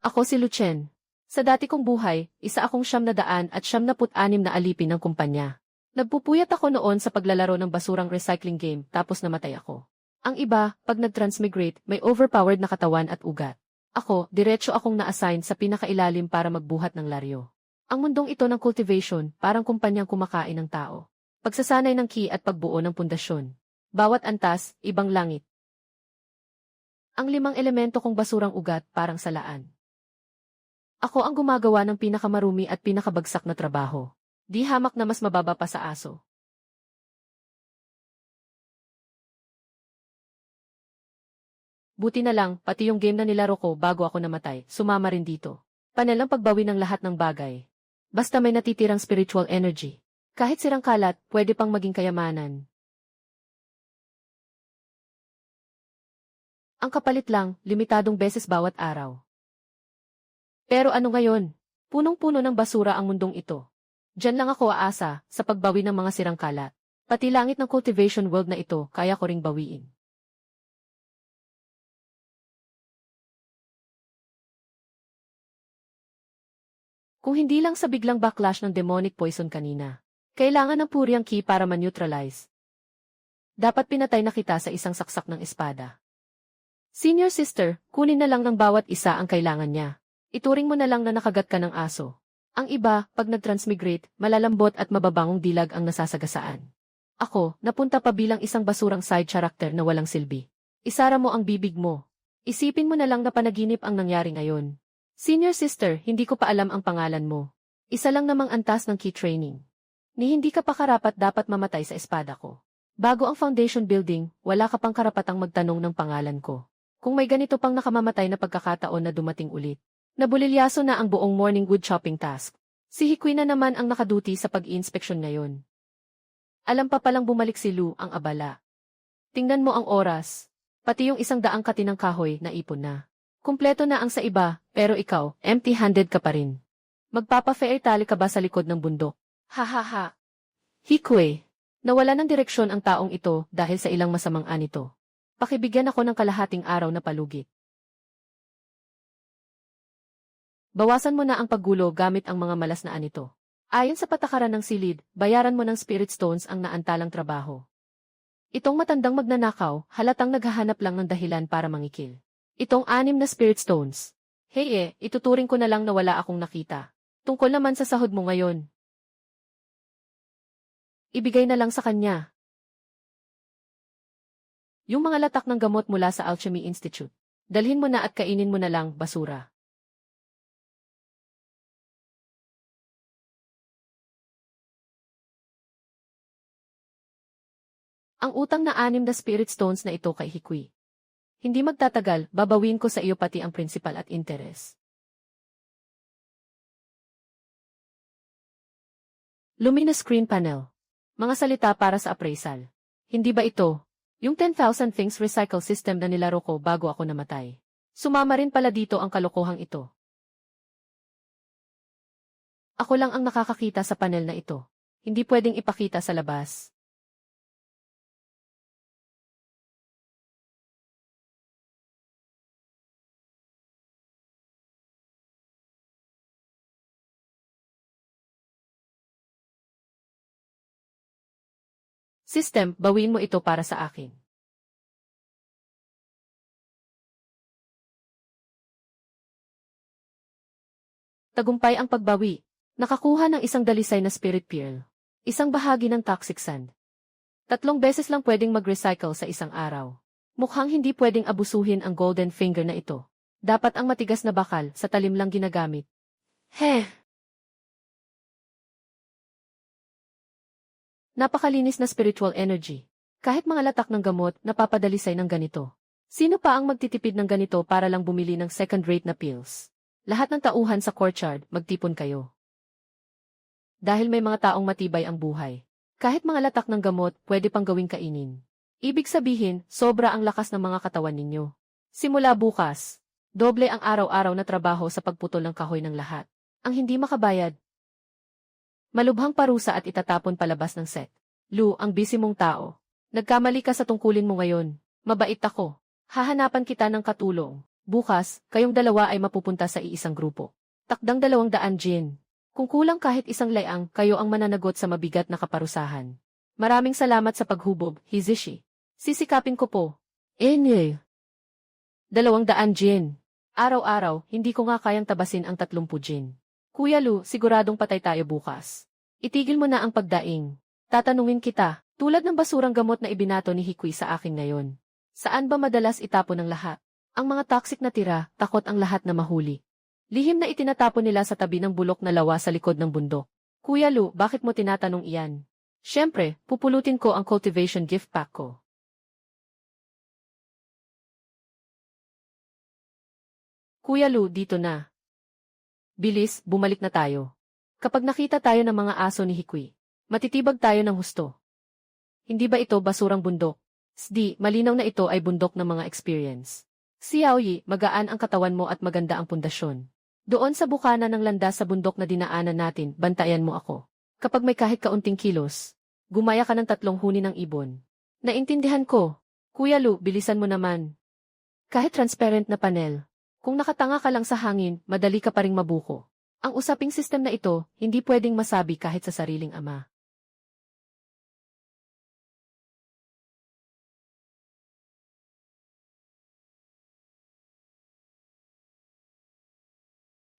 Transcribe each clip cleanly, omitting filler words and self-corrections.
Ako si Lucien. Sa dati kong buhay, isa akong 976 na alipin ng kumpanya. Nagpupuyat ako noon sa paglalaro ng basurang recycling game tapos namatay ako. Ang iba, pag nag-transmigrate, may overpowered na katawan at ugat. Ako, diretso akong na-assign sa pinakailalim para magbuhat ng laryo. Ang mundong ito ng cultivation, parang kumpanyang kumakain ng tao. Pagsasanay ng ki at pagbuo ng pundasyon. Bawat antas, ibang langit. Ang 5 elemento kong basurang ugat parang salaan. Ako ang gumagawa ng pinakamarumi at pinakabagsak na trabaho. Di hamak na mas mababa pa sa aso. Buti na lang, pati yung game na nilaro ko bago ako namatay, sumama rin dito. Panel ang pagbawi ng lahat ng bagay. Basta may natitirang spiritual energy. Kahit sirang kalat, pwede pang maging kayamanan. Ang kapalit lang, limitadong beses bawat araw. Pero ano ngayon? Punong-puno ng basura ang mundong ito. Diyan lang ako aasa, sa pagbawi ng mga sirang kalat. Pati langit ng cultivation world na ito, kaya ko ring bawiin. Kung hindi lang sa biglang backlash ng demonic poison kanina. Kailangan ng puryang ki para ma-neutralize. Dapat pinatay na kita sa isang saksak ng espada. Senior sister, kunin na lang ng bawat isa ang kailangan niya. Ituring mo na lang na nakagat ka ng aso. Ang iba, pag nag-transmigrate, malalambot at mababangong dilag ang nasasagasaan. Ako, napunta pa bilang isang basurang side character na walang silbi. Isara mo ang bibig mo. Isipin mo na lang na panaginip ang nangyari ngayon. Senior sister, hindi ko pa alam ang pangalan mo. Isa lang namang antas ng key training. Ni hindi ka pa karapat dapat mamatay sa espada ko. Bago ang foundation building, wala ka pang karapatang magtanong ng pangalan ko. Kung may ganito pang nakamamatay na pagkakataon na dumating ulit. Nabulilyaso na ang buong morning wood chopping task. Si Hikui na naman ang nakaduty sa pag-i-inspeksyon ngayon. Alam pa palang bumalik si Lu ang abala. Tingnan mo ang oras. Pati yung 100 katinang kahoy na ipon na. Kumpleto na ang sa iba, pero ikaw, empty-handed ka pa rin. Magpapa-fair tali ka ba sa likod ng bundok? Ha ha ha. Hikui. Nawala ng direksyon ang taong ito dahil sa ilang masamang anito. Pakibigyan ako ng kalahating araw na palugit. Bawasan mo na ang paggulo gamit ang mga malas na anito. Ayon sa patakaran ng silid, bayaran mo ng spirit stones ang naantalang trabaho. Itong matandang magnanakaw, halatang naghahanap lang ng dahilan para mangikil. Itong 6 na spirit stones. Hey ituturing ko na lang na wala akong nakita. Tungkol naman sa sahod mo ngayon. Ibigay na lang sa kanya. Yung mga latak ng gamot mula sa Alchemy Institute. Dalhin mo na at kainin mo na lang, basura. Ang utang na 6 na spirit stones na ito kay Hikui. Hindi magtatagal, babawin ko sa iyo pati ang principal at interes. Luminous screen panel. Mga salita para sa appraisal. Hindi ba ito? Yung 10,000 things recycle system na nilaro ko bago ako namatay. Sumama rin pala dito ang kalokohang ito. Ako lang ang nakakakita sa panel na ito. Hindi pwedeng ipakita sa labas. System, bawin mo ito para sa akin. Tagumpay ang pagbawi. Nakakuha ng isang dalisay na spirit pearl. Isang bahagi ng toxic sand. 3 beses lang pwedeng mag-recycle sa isang araw. Mukhang hindi pwedeng abusuhin ang golden finger na ito. Dapat ang matigas na bakal sa talim lang ginagamit. Napakalinis na spiritual energy. Kahit mga latak ng gamot, napapadalisay ng ganito. Sino pa ang magtitipid ng ganito para lang bumili ng second-rate na pills? Lahat ng tauhan sa courtyard, magtipon kayo. Dahil may mga taong matibay ang buhay. Kahit mga latak ng gamot, pwede pang gawing kainin. Ibig sabihin, sobra ang lakas ng mga katawan ninyo. Simula bukas, doble ang araw-araw na trabaho sa pagputol ng kahoy ng lahat. Ang hindi makabayad, malubhang parusa at itatapon palabas ng set. Lu, ang busy mong tao. Nagkamali ka sa tungkulin mo ngayon. Mabait ako. Hahanapan kita ng katulong. Bukas, kayong dalawa ay mapupunta sa iisang grupo. Takdang 200 Jin. Kung kulang kahit isang layang, kayo ang mananagot sa mabigat na kaparusahan. Maraming salamat sa paghubog, Hizishi. Sisikapin ko po. Enye. 200 Jin. Araw-araw, hindi ko nga kayang tabasin ang 30 Jin. Kuya Lu, siguradong patay tayo bukas. Itigil mo na ang pagdaing. Tatanungin kita, tulad ng basurang gamot na ibinato ni Hikui sa akin ngayon. Saan ba madalas itapon ng lahat? Ang mga toxic na tira, takot ang lahat na mahuli. Lihim na itinatapon nila sa tabi ng bulok na lawa sa likod ng bundok. Kuya Lu, bakit mo tinatanong iyan? Siyempre, pupulutin ko ang cultivation gift pack ko. Kuya Lu, dito na. Bilis, bumalik na tayo. Kapag nakita tayo ng mga aso ni Hikui, matitibag tayo ng husto. Hindi ba ito basurang bundok? Sdi, malinaw na ito ay bundok ng mga experience. Xiaoyi, magaan ang katawan mo at maganda ang pundasyon. Doon sa bukana ng landas sa bundok na dinaanan natin, bantayan mo ako. Kapag may kahit kaunting kilos, gumaya ka ng 3 huni ng ibon. Naintindihan ko. Kuya Lu, bilisan mo naman. Kahit transparent na panel. Kung nakatanga ka lang sa hangin, madali ka pa ring mabuko. Ang usaping system na ito, hindi pwedeng masabi kahit sa sariling ama.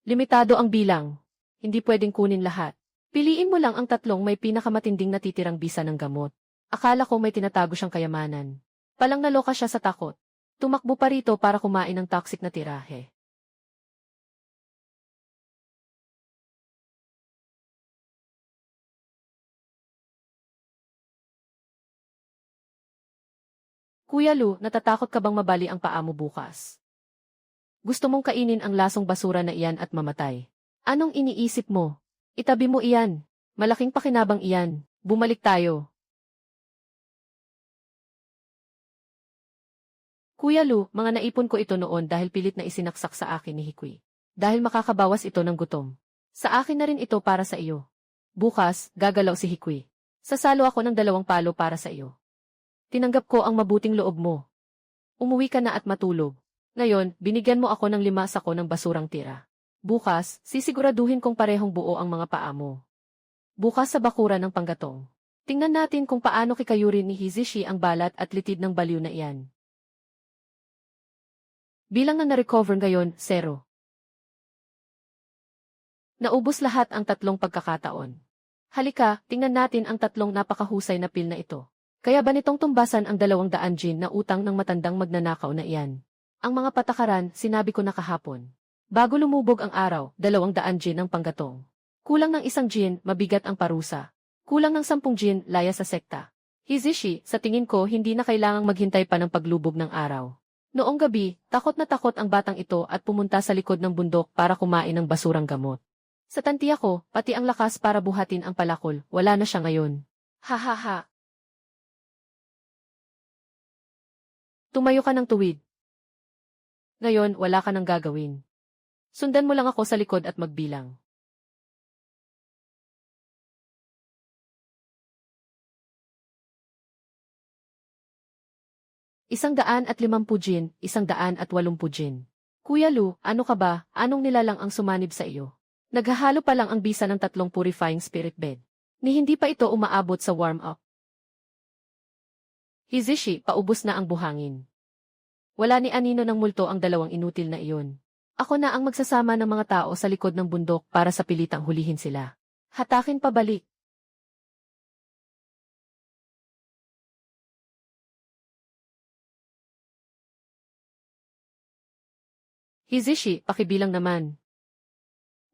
Limitado ang bilang. Hindi pwedeng kunin lahat. Piliin mo lang ang 3 may pinakamatinding natitirang bisa ng gamot. Akala ko may tinatago siyang kayamanan. Palang naloka siya sa takot. Tumakbo pa rito para kumain ng toxic na tirahe. Kuya Lu, natatakot ka bang mabali ang paa mo bukas? Gusto mong kainin ang lasong basura na iyan at mamatay. Anong iniisip mo? Itabi mo iyan. Malaking pakinabang iyan. Bumalik tayo. Kuya Lu, mga naipon ko ito noon dahil pilit na isinaksak sa akin ni Hikui. Dahil makakabawas ito ng gutom. Sa akin na rin ito para sa iyo. Bukas, gagalaw si Hikui. Sasalo ako ng 2 palo para sa iyo. Tinanggap ko ang mabuting loob mo. Umuwi ka na at matulog. Ngayon, binigyan mo ako ng 5 sako ng basurang tira. Bukas, sisiguraduhin kong parehong buo ang mga paa mo. Bukas sa bakuran ng panggatong. Tingnan natin kung paano kikayurin ni Hizishi ang balat at litid ng baliw na iyan. Bilang na na-recover ngayon, 0. Naubos lahat ang 3 pagkakataon. Halika, tingnan natin ang 3 napakahusay na pil na ito. Kaya ba nitong tumbasan ang 200 Jin na utang ng matandang magnanakaw na iyan? Ang mga patakaran, sinabi ko na kahapon. Bago lumubog ang araw, 200 Jin ang panggatong. Kulang ng 1 Jin, mabigat ang parusa. Kulang ng 10 Jin, laya sa sekta. Hizishi, sa tingin ko hindi na kailangang maghintay pa ng paglubog ng araw. Noong gabi, takot na takot ang batang ito at pumunta sa likod ng bundok para kumain ng basurang gamot. Sa tantiya ko, pati ang lakas para buhatin ang palakol, wala na siya ngayon. Ha ha ha. Tumayo ka ng tuwid. Ngayon, wala ka nang gagawin. Sundan mo lang ako sa likod at magbilang. ₱150 Jin, ₱180 Jin. Kuya Lu, ano ka ba? Anong nilalang ang sumanib sa iyo? Naghahalo pa lang ang bisa ng 3 purifying spirit bed. Ni hindi pa ito umaabot sa warm-up. Hizishi, paubos na ang buhangin. Wala ni anino ng multo ang 2 inutil na iyon. Ako na ang magsasama ng mga tao sa likod ng bundok para sa pilitang hulihin sila. Hatakin pabalik. Hizishi, pakibilang naman.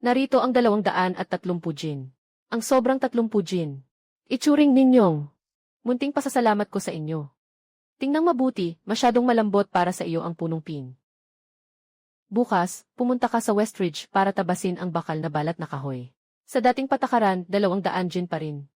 Narito ang 230 Jin. Ang sobrang 30 Jin. Itsuring ninyong. Munting pasasalamat ko sa inyo. Tingnang mabuti, masyadong malambot para sa iyo ang punong pin. Bukas, pumunta ka sa Westridge para tabasin ang bakal na balat na kahoy. Sa dating patakaran, 200 Jin pa rin.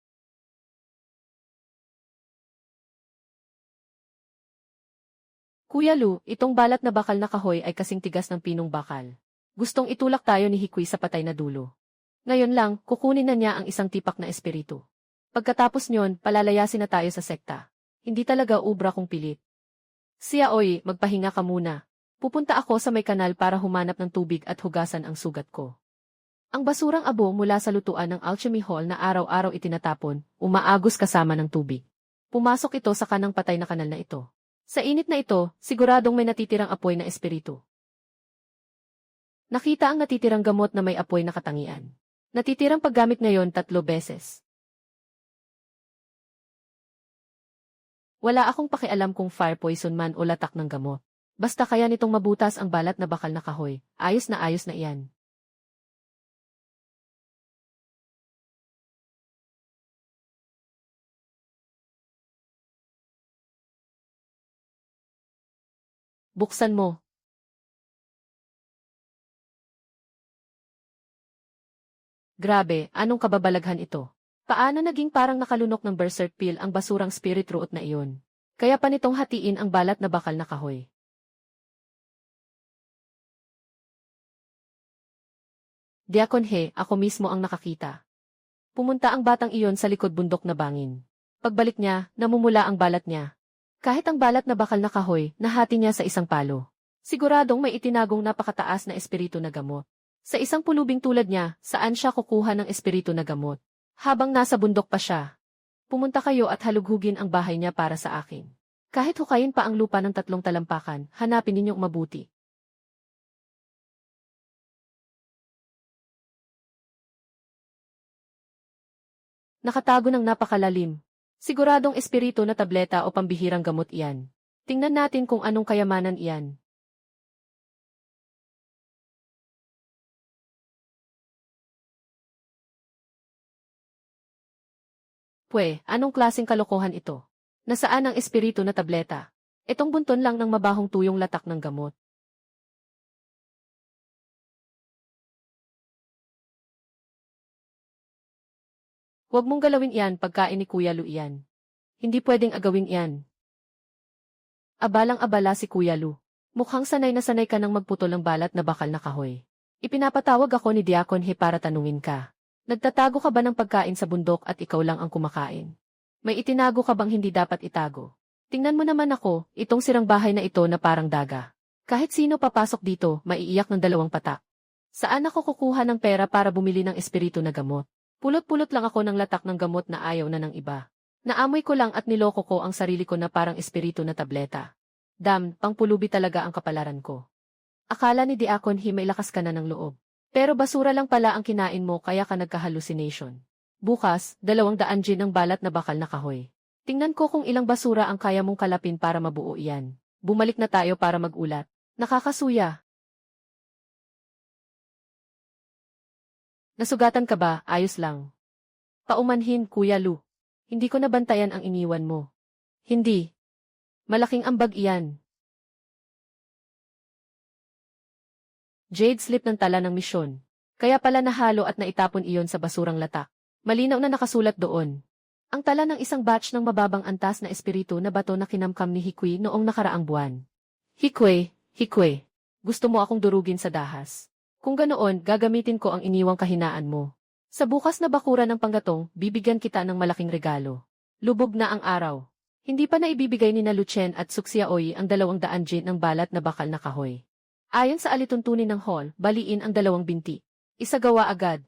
Kuya Lu, itong balat na bakal na kahoy ay kasing tigas ng pinong bakal. Gustong itulak tayo ni Hikui sa patay na dulo. Ngayon lang, kukunin na niya ang isang tipak na espiritu. Pagkatapos nyon, palalayasin na tayo sa sekta. Hindi talaga ubra kung pilit. Xiaoyi, magpahinga ka muna. Pupunta ako sa may kanal para humanap ng tubig at hugasan ang sugat ko. Ang basurang abo mula sa lutuan ng Alchemy Hall na araw-araw itinatapon, umaagos kasama ng tubig. Pumasok ito sa kanang patay na kanal na ito. Sa init na ito, siguradong may natitirang apoy na espiritu. Nakita ang natitirang gamot na may apoy na katangian. Natitirang paggamit ngayon 3 beses. Wala akong pakialam kung fire poison man o latak ng gamot. Basta kaya nitong mabutas ang balat na bakal na kahoy, ayos na iyan. Buksan mo. Grabe, anong kababalaghan ito? Paano naging parang nakalunok ng berserk pill ang basurang spirit root na iyon? Kaya pa nitong hatiin ang balat na bakal na kahoy. Diakon He, ako mismo ang nakakita. Pumunta ang batang iyon sa likod bundok na bangin. Pagbalik niya, namumula ang balat niya. Kahit ang balat na bakal na kahoy, nahati niya sa isang palo. Siguradong may itinagong napakataas na espiritu na gamot. Sa isang pulubing tulad niya, saan siya kukuha ng espiritu na gamot? Habang nasa bundok pa siya. Pumunta kayo at halughugin ang bahay niya para sa akin. Kahit hukayin pa ang lupa ng 3 talampakan, hanapin ninyong mabuti. Nakatago ng napakalalim. Siguradong espiritu na tableta o pambihirang gamot iyan. Tingnan natin kung anong kayamanan iyan. Anong klaseng kalokohan ito? Nasaan ang espiritu na tableta? Itong bunton lang ng mabahong tuyong latak ng gamot. Huwag mong galawin iyan pagkain ni Kuya Lu iyan. Hindi pwedeng agawin iyan. Abalang-abala si Kuya Lu. Mukhang sanay na sanay ka ng magputol ng balat na bakal na kahoy. Ipinapatawag ako ni Diakon He para tanungin ka. Nagtatago ka ba ng pagkain sa bundok at ikaw lang ang kumakain? May itinago ka bang hindi dapat itago? Tingnan mo naman ako, itong sirang bahay na ito na parang daga. Kahit sino papasok dito, maiiyak ng 2 patak. Saan ako kukuha ng pera para bumili ng espiritu na gamot? Pulot-pulot lang ako ng latak ng gamot na ayaw na ng iba. Naamoy ko lang at niloko ko ang sarili ko na parang espiritu na tableta. Pangpulubi talaga ang kapalaran ko. Akala ni Diakon He may lakas ka na ng loob. Pero basura lang pala ang kinain mo kaya ka nagka-hallucination. Bukas, 200 gin ang balat na bakal na kahoy. Tingnan ko kung ilang basura ang kaya mong kalapin para mabuo iyan. Bumalik na tayo para mag-ulat. Nakakasuya. Nasugatan ka ba? Ayos lang. Paumanhin, Kuya Lu. Hindi ko nabantayan ang iniwan mo. Hindi. Malaking ambag iyan. Jade slip ng tala ng misyon. Kaya pala nahalo at naitapon iyon sa basurang latak. Malinaw na nakasulat doon. Ang tala ng isang batch ng mababang antas na espiritu na bato na kinamkam ni Hikwe noong nakaraang buwan. Hikwe, gusto mo akong durugin sa dahas. Kung ganoon, gagamitin ko ang iniwang kahinaan mo. Sa bukas na bakuran ng panggatong, bibigyan kita ng malaking regalo. Lubog na ang araw. Hindi pa na ibibigay ni na Luchen at Suxiaoy ang 200 gin ng balat na bakal na kahoy. Ayon sa alituntunin ng hall, baliin ang 2 binti. Isagawa agad.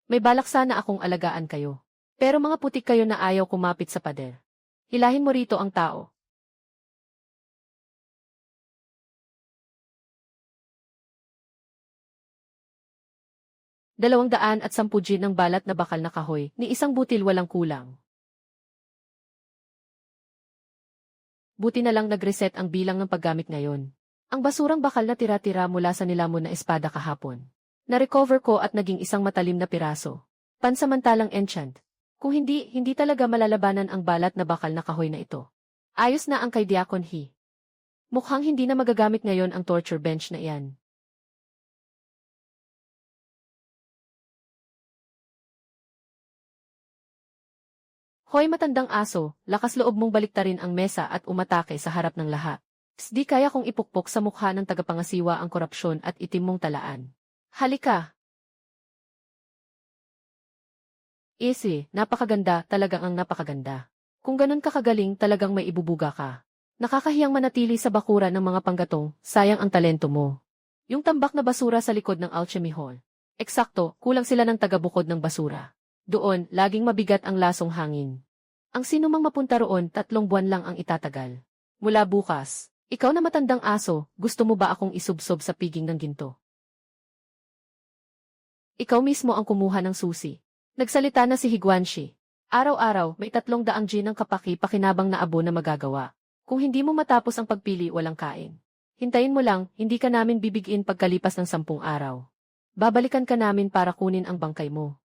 May balak sana akong alagaan kayo. Pero mga putik kayo na ayaw kumapit sa pader. Hilahin mo rito ang tao. $210 ng balat na bakal na kahoy, ni isang butil walang kulang. Buti na lang nag-reset ang bilang ng paggamit ngayon. Ang basurang bakal na tira-tira mula sa nilamon na espada kahapon. Na-recover ko at naging isang matalim na piraso. Pansamantalang enchant. Kung hindi talaga malalabanan ang balat na bakal na kahoy na ito. Ayos na ang kay Diakon He. Mukhang hindi na magagamit ngayon ang torture bench na iyan. Hoy matandang aso, lakas loob mong baliktarin ang mesa at umatake sa harap ng lahat. Di kaya kong ipukpok sa mukha ng tagapangasiwa ang korupsyon at itim mong talaan. Halika! Napakaganda, talagang ang napakaganda. Kung ganun ka kagaling talagang may ibubuga ka. Nakakahiyang manatili sa bakuran ng mga panggatong, sayang ang talento mo. Yung tambak na basura sa likod ng Alchemy Hall. Eksakto, kulang sila ng tagabukod ng basura. Doon, laging mabigat ang lasong hangin. Ang sinumang mapunta roon, 3 buwan lang ang itatagal. Mula bukas, ikaw na matandang aso, gusto mo ba akong isubsob sa piging ng ginto? Ikaw mismo ang kumuha ng susi. Nagsalita na si Higuanshi. Araw-araw, may 300 ng kapaki-pakinabang na abo na magagawa. Kung hindi mo matapos ang pagpili, walang kain. Hintayin mo lang, hindi ka namin bibigin pagkalipas ng 10 araw. Babalikan ka namin para kunin ang bangkay mo.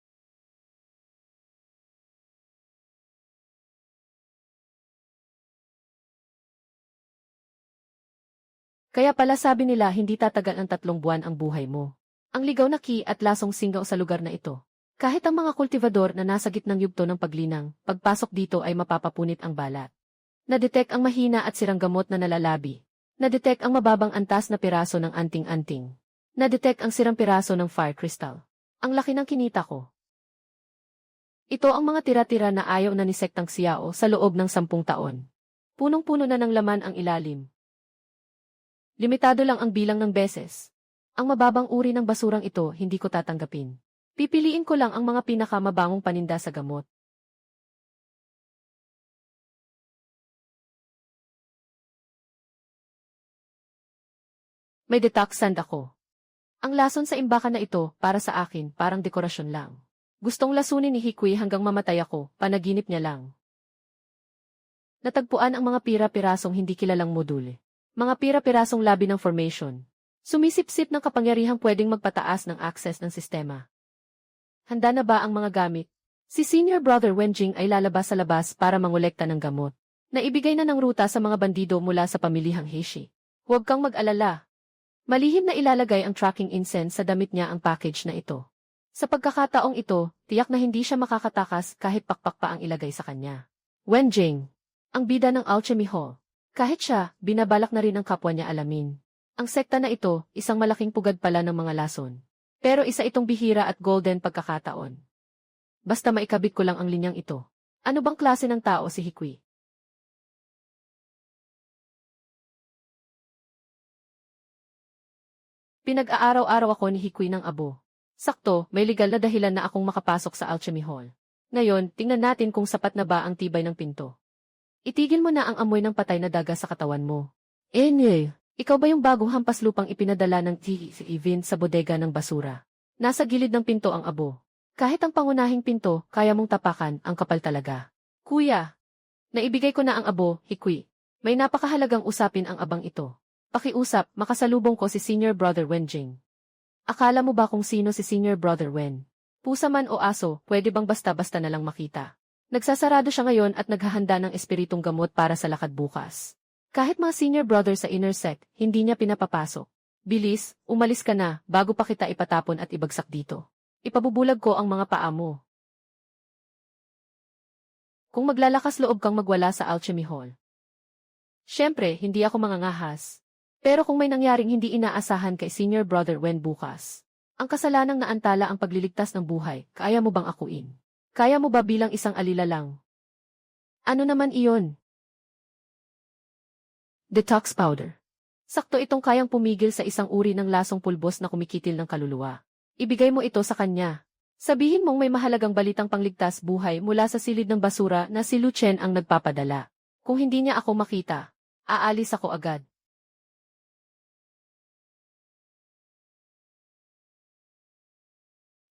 Kaya pala sabi nila hindi tatagal ang 3 buwan ang buhay mo. Ang ligaw na ki at lasong singaw sa lugar na ito. Kahit ang mga kultivador na nasa gitnang yugto ng paglinang, pagpasok dito ay mapapapunit ang balat. Nadetect ang mahina at sirang gamot na nalalabi. Nadetect ang mababang antas na piraso ng anting-anting. Nadetect ang sirang piraso ng fire crystal. Ang laki ng kinita ko. Ito ang mga tira-tira na ayaw na ni Sektang Xiao sa loob ng 10 taon. Punong-puno na ng laman ang ilalim. Limitado lang ang bilang ng beses. Ang mababang uri ng basurang ito hindi ko tatanggapin. Pipiliin ko lang ang mga pinakamabangong paninda sa gamot. May detox sand ako. Ang lason sa imbakan na ito, para sa akin, parang dekorasyon lang. Gustong lasunin ni Hikui hanggang mamatay ako, panaginip niya lang. Natagpuan ang mga pira-pirasong hindi kilalang module. Mga pira-pirasong labi ng formation. Sumisip-sip ng kapangyarihang pwedeng magpataas ng access ng sistema. Handa na ba ang mga gamit? Si Senior Brother Wenjing ay lalabas sa labas para mangolekta ng gamot. Naibigay na ng ruta sa mga bandido mula sa pamilihang Heishi. Huwag kang mag-alala. Malihim na ilalagay ang tracking incense sa damit niya ang package na ito. Sa pagkakataong ito, tiyak na hindi siya makakatakas kahit pakpak pa ang ilagay sa kanya. Wenjing, ang bida ng Alchemy Hall. Kahit siya, binabalak na rin ang kapwa niya alamin. Ang sekta na ito, isang malaking pugad pala ng mga lason. Pero isa itong bihira at golden pagkakataon. Basta maikabit ko lang ang linyang ito. Ano bang klase ng tao si Hikui? Pinag-aaraw-araw ako ni Hikui ng abo. Sakto, may legal na dahilan na akong makapasok sa Alchemy Hall. Ngayon, tingnan natin kung sapat na ba ang tibay ng pinto. Itigil mo na ang amoy ng patay na daga sa katawan mo. Ikaw ba yung bagong hampas lupang ipinadala ng Evin sa bodega ng basura? Nasa gilid ng pinto ang abo. Kahit ang pangunahing pinto, kaya mong tapakan, ang kapal talaga. Kuya, naibigay ko na ang abo, Hikui. May napakahalagang usapin ang abang ito. Pakiusap, makasalubong ko si Senior Brother Wenjing. Akala mo ba kung sino si Senior Brother Wen? Pusa man o aso, pwede bang basta-basta na lang makita? Nagsasarado siya ngayon at naghahanda ng espiritong gamot para sa lakad bukas. Kahit mga Senior Brother sa inner sect, hindi niya pinapapasok. Bilis, umalis ka na, bago pa kita ipatapon at ibagsak dito. Ipabubulag ko ang mga paa mo. Kung maglalakas loob kang magwala sa Alchemy Hall. Siyempre, hindi ako mangangahas. Pero kung may nangyaring hindi inaasahan kay Senior Brother Wen bukas, ang kasalanang naantala ang pagliligtas ng buhay, kaya mo bang akuin? Kaya mo ba bilang isang alila lang? Ano naman iyon? Detox powder. Sakto itong kayang pumigil sa isang uri ng lasong pulbos na kumikitil ng kaluluwa. Ibigay mo ito sa kanya. Sabihin mong may mahalagang balitang pangligtas buhay mula sa silid ng basura na si Lu Chen ang nagpapadala. Kung hindi niya ako makita, aalis ako agad.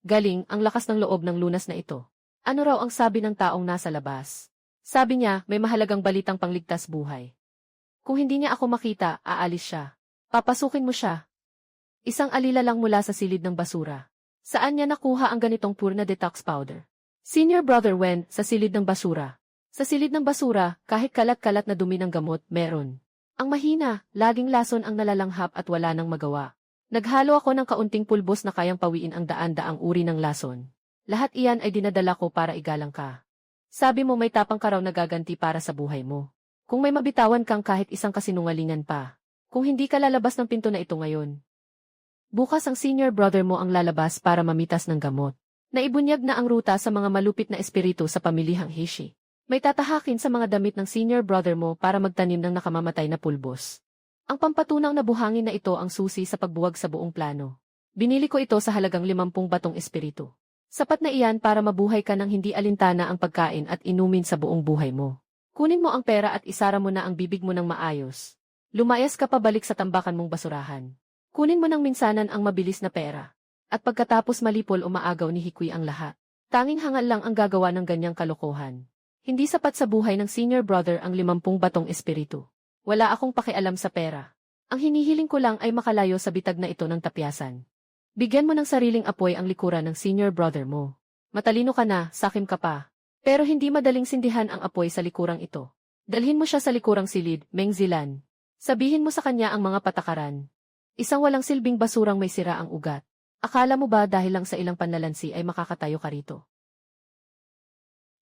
Galing, ang lakas ng loob ng lunas na ito. Ano raw ang sabi ng taong nasa labas? Sabi niya, may mahalagang balitang pangligtas buhay. Kung hindi niya ako makita, aalis siya. Papasukin mo siya. Isang alila lang mula sa silid ng basura. Saan niya nakuha ang ganitong pure na detox powder? Senior Brother Wen, sa silid ng basura. Sa silid ng basura, kahit kalat-kalat na dumi ng gamot, meron. Ang mahina, laging lason ang nalalanghap at wala nang magawa. Naghalo ako ng kaunting pulbos na kayang pawiin ang daan-daang uri ng lason. Lahat iyan ay dinadala ko para igalang ka. Sabi mo may tapang ka raw na gaganti para sa buhay mo. Kung may mabitawan kang kahit isang kasinungalingan pa. Kung hindi ka lalabas ng pinto na ito ngayon. Bukas ang senior brother mo ang lalabas para mamitas ng gamot. Naibunyag na ang ruta sa mga malupit na espiritu sa pamilihang Heishi. May tatahakin sa mga damit ng senior brother mo para magtanim ng nakamamatay na pulbos. Ang pampatunang na buhangin na ito ang susi sa pagbuwag sa buong plano. Binili ko ito sa halagang 50 batong espiritu. Sapat na iyan para mabuhay ka ng hindi alintana ang pagkain at inumin sa buong buhay mo. Kunin mo ang pera at isara mo na ang bibig mo ng maayos. Lumayas ka pabalik sa tambakan mong basurahan. Kunin mo ng minsanan ang mabilis na pera. At pagkatapos malipol umaagaw ni Hikoy ang lahat. Tanging hangal lang ang gagawa ng ganyang kalokohan. Hindi sapat sa buhay ng senior brother ang 50 batong espiritu. Wala akong pakialam sa pera. Ang hinihiling ko lang ay makalayo sa bitag na ito ng tapyasan. Bigyan mo ng sariling apoy ang likuran ng senior brother mo. Matalino ka na, sakim ka pa. Pero hindi madaling sindihan ang apoy sa likurang ito. Dalhin mo siya sa likurang silid, Meng Zilan. Sabihin mo sa kanya ang mga patakaran. Isang walang silbing basurang may sira ang ugat. Akala mo ba dahil lang sa ilang panlalansi ay makakatayo ka rito?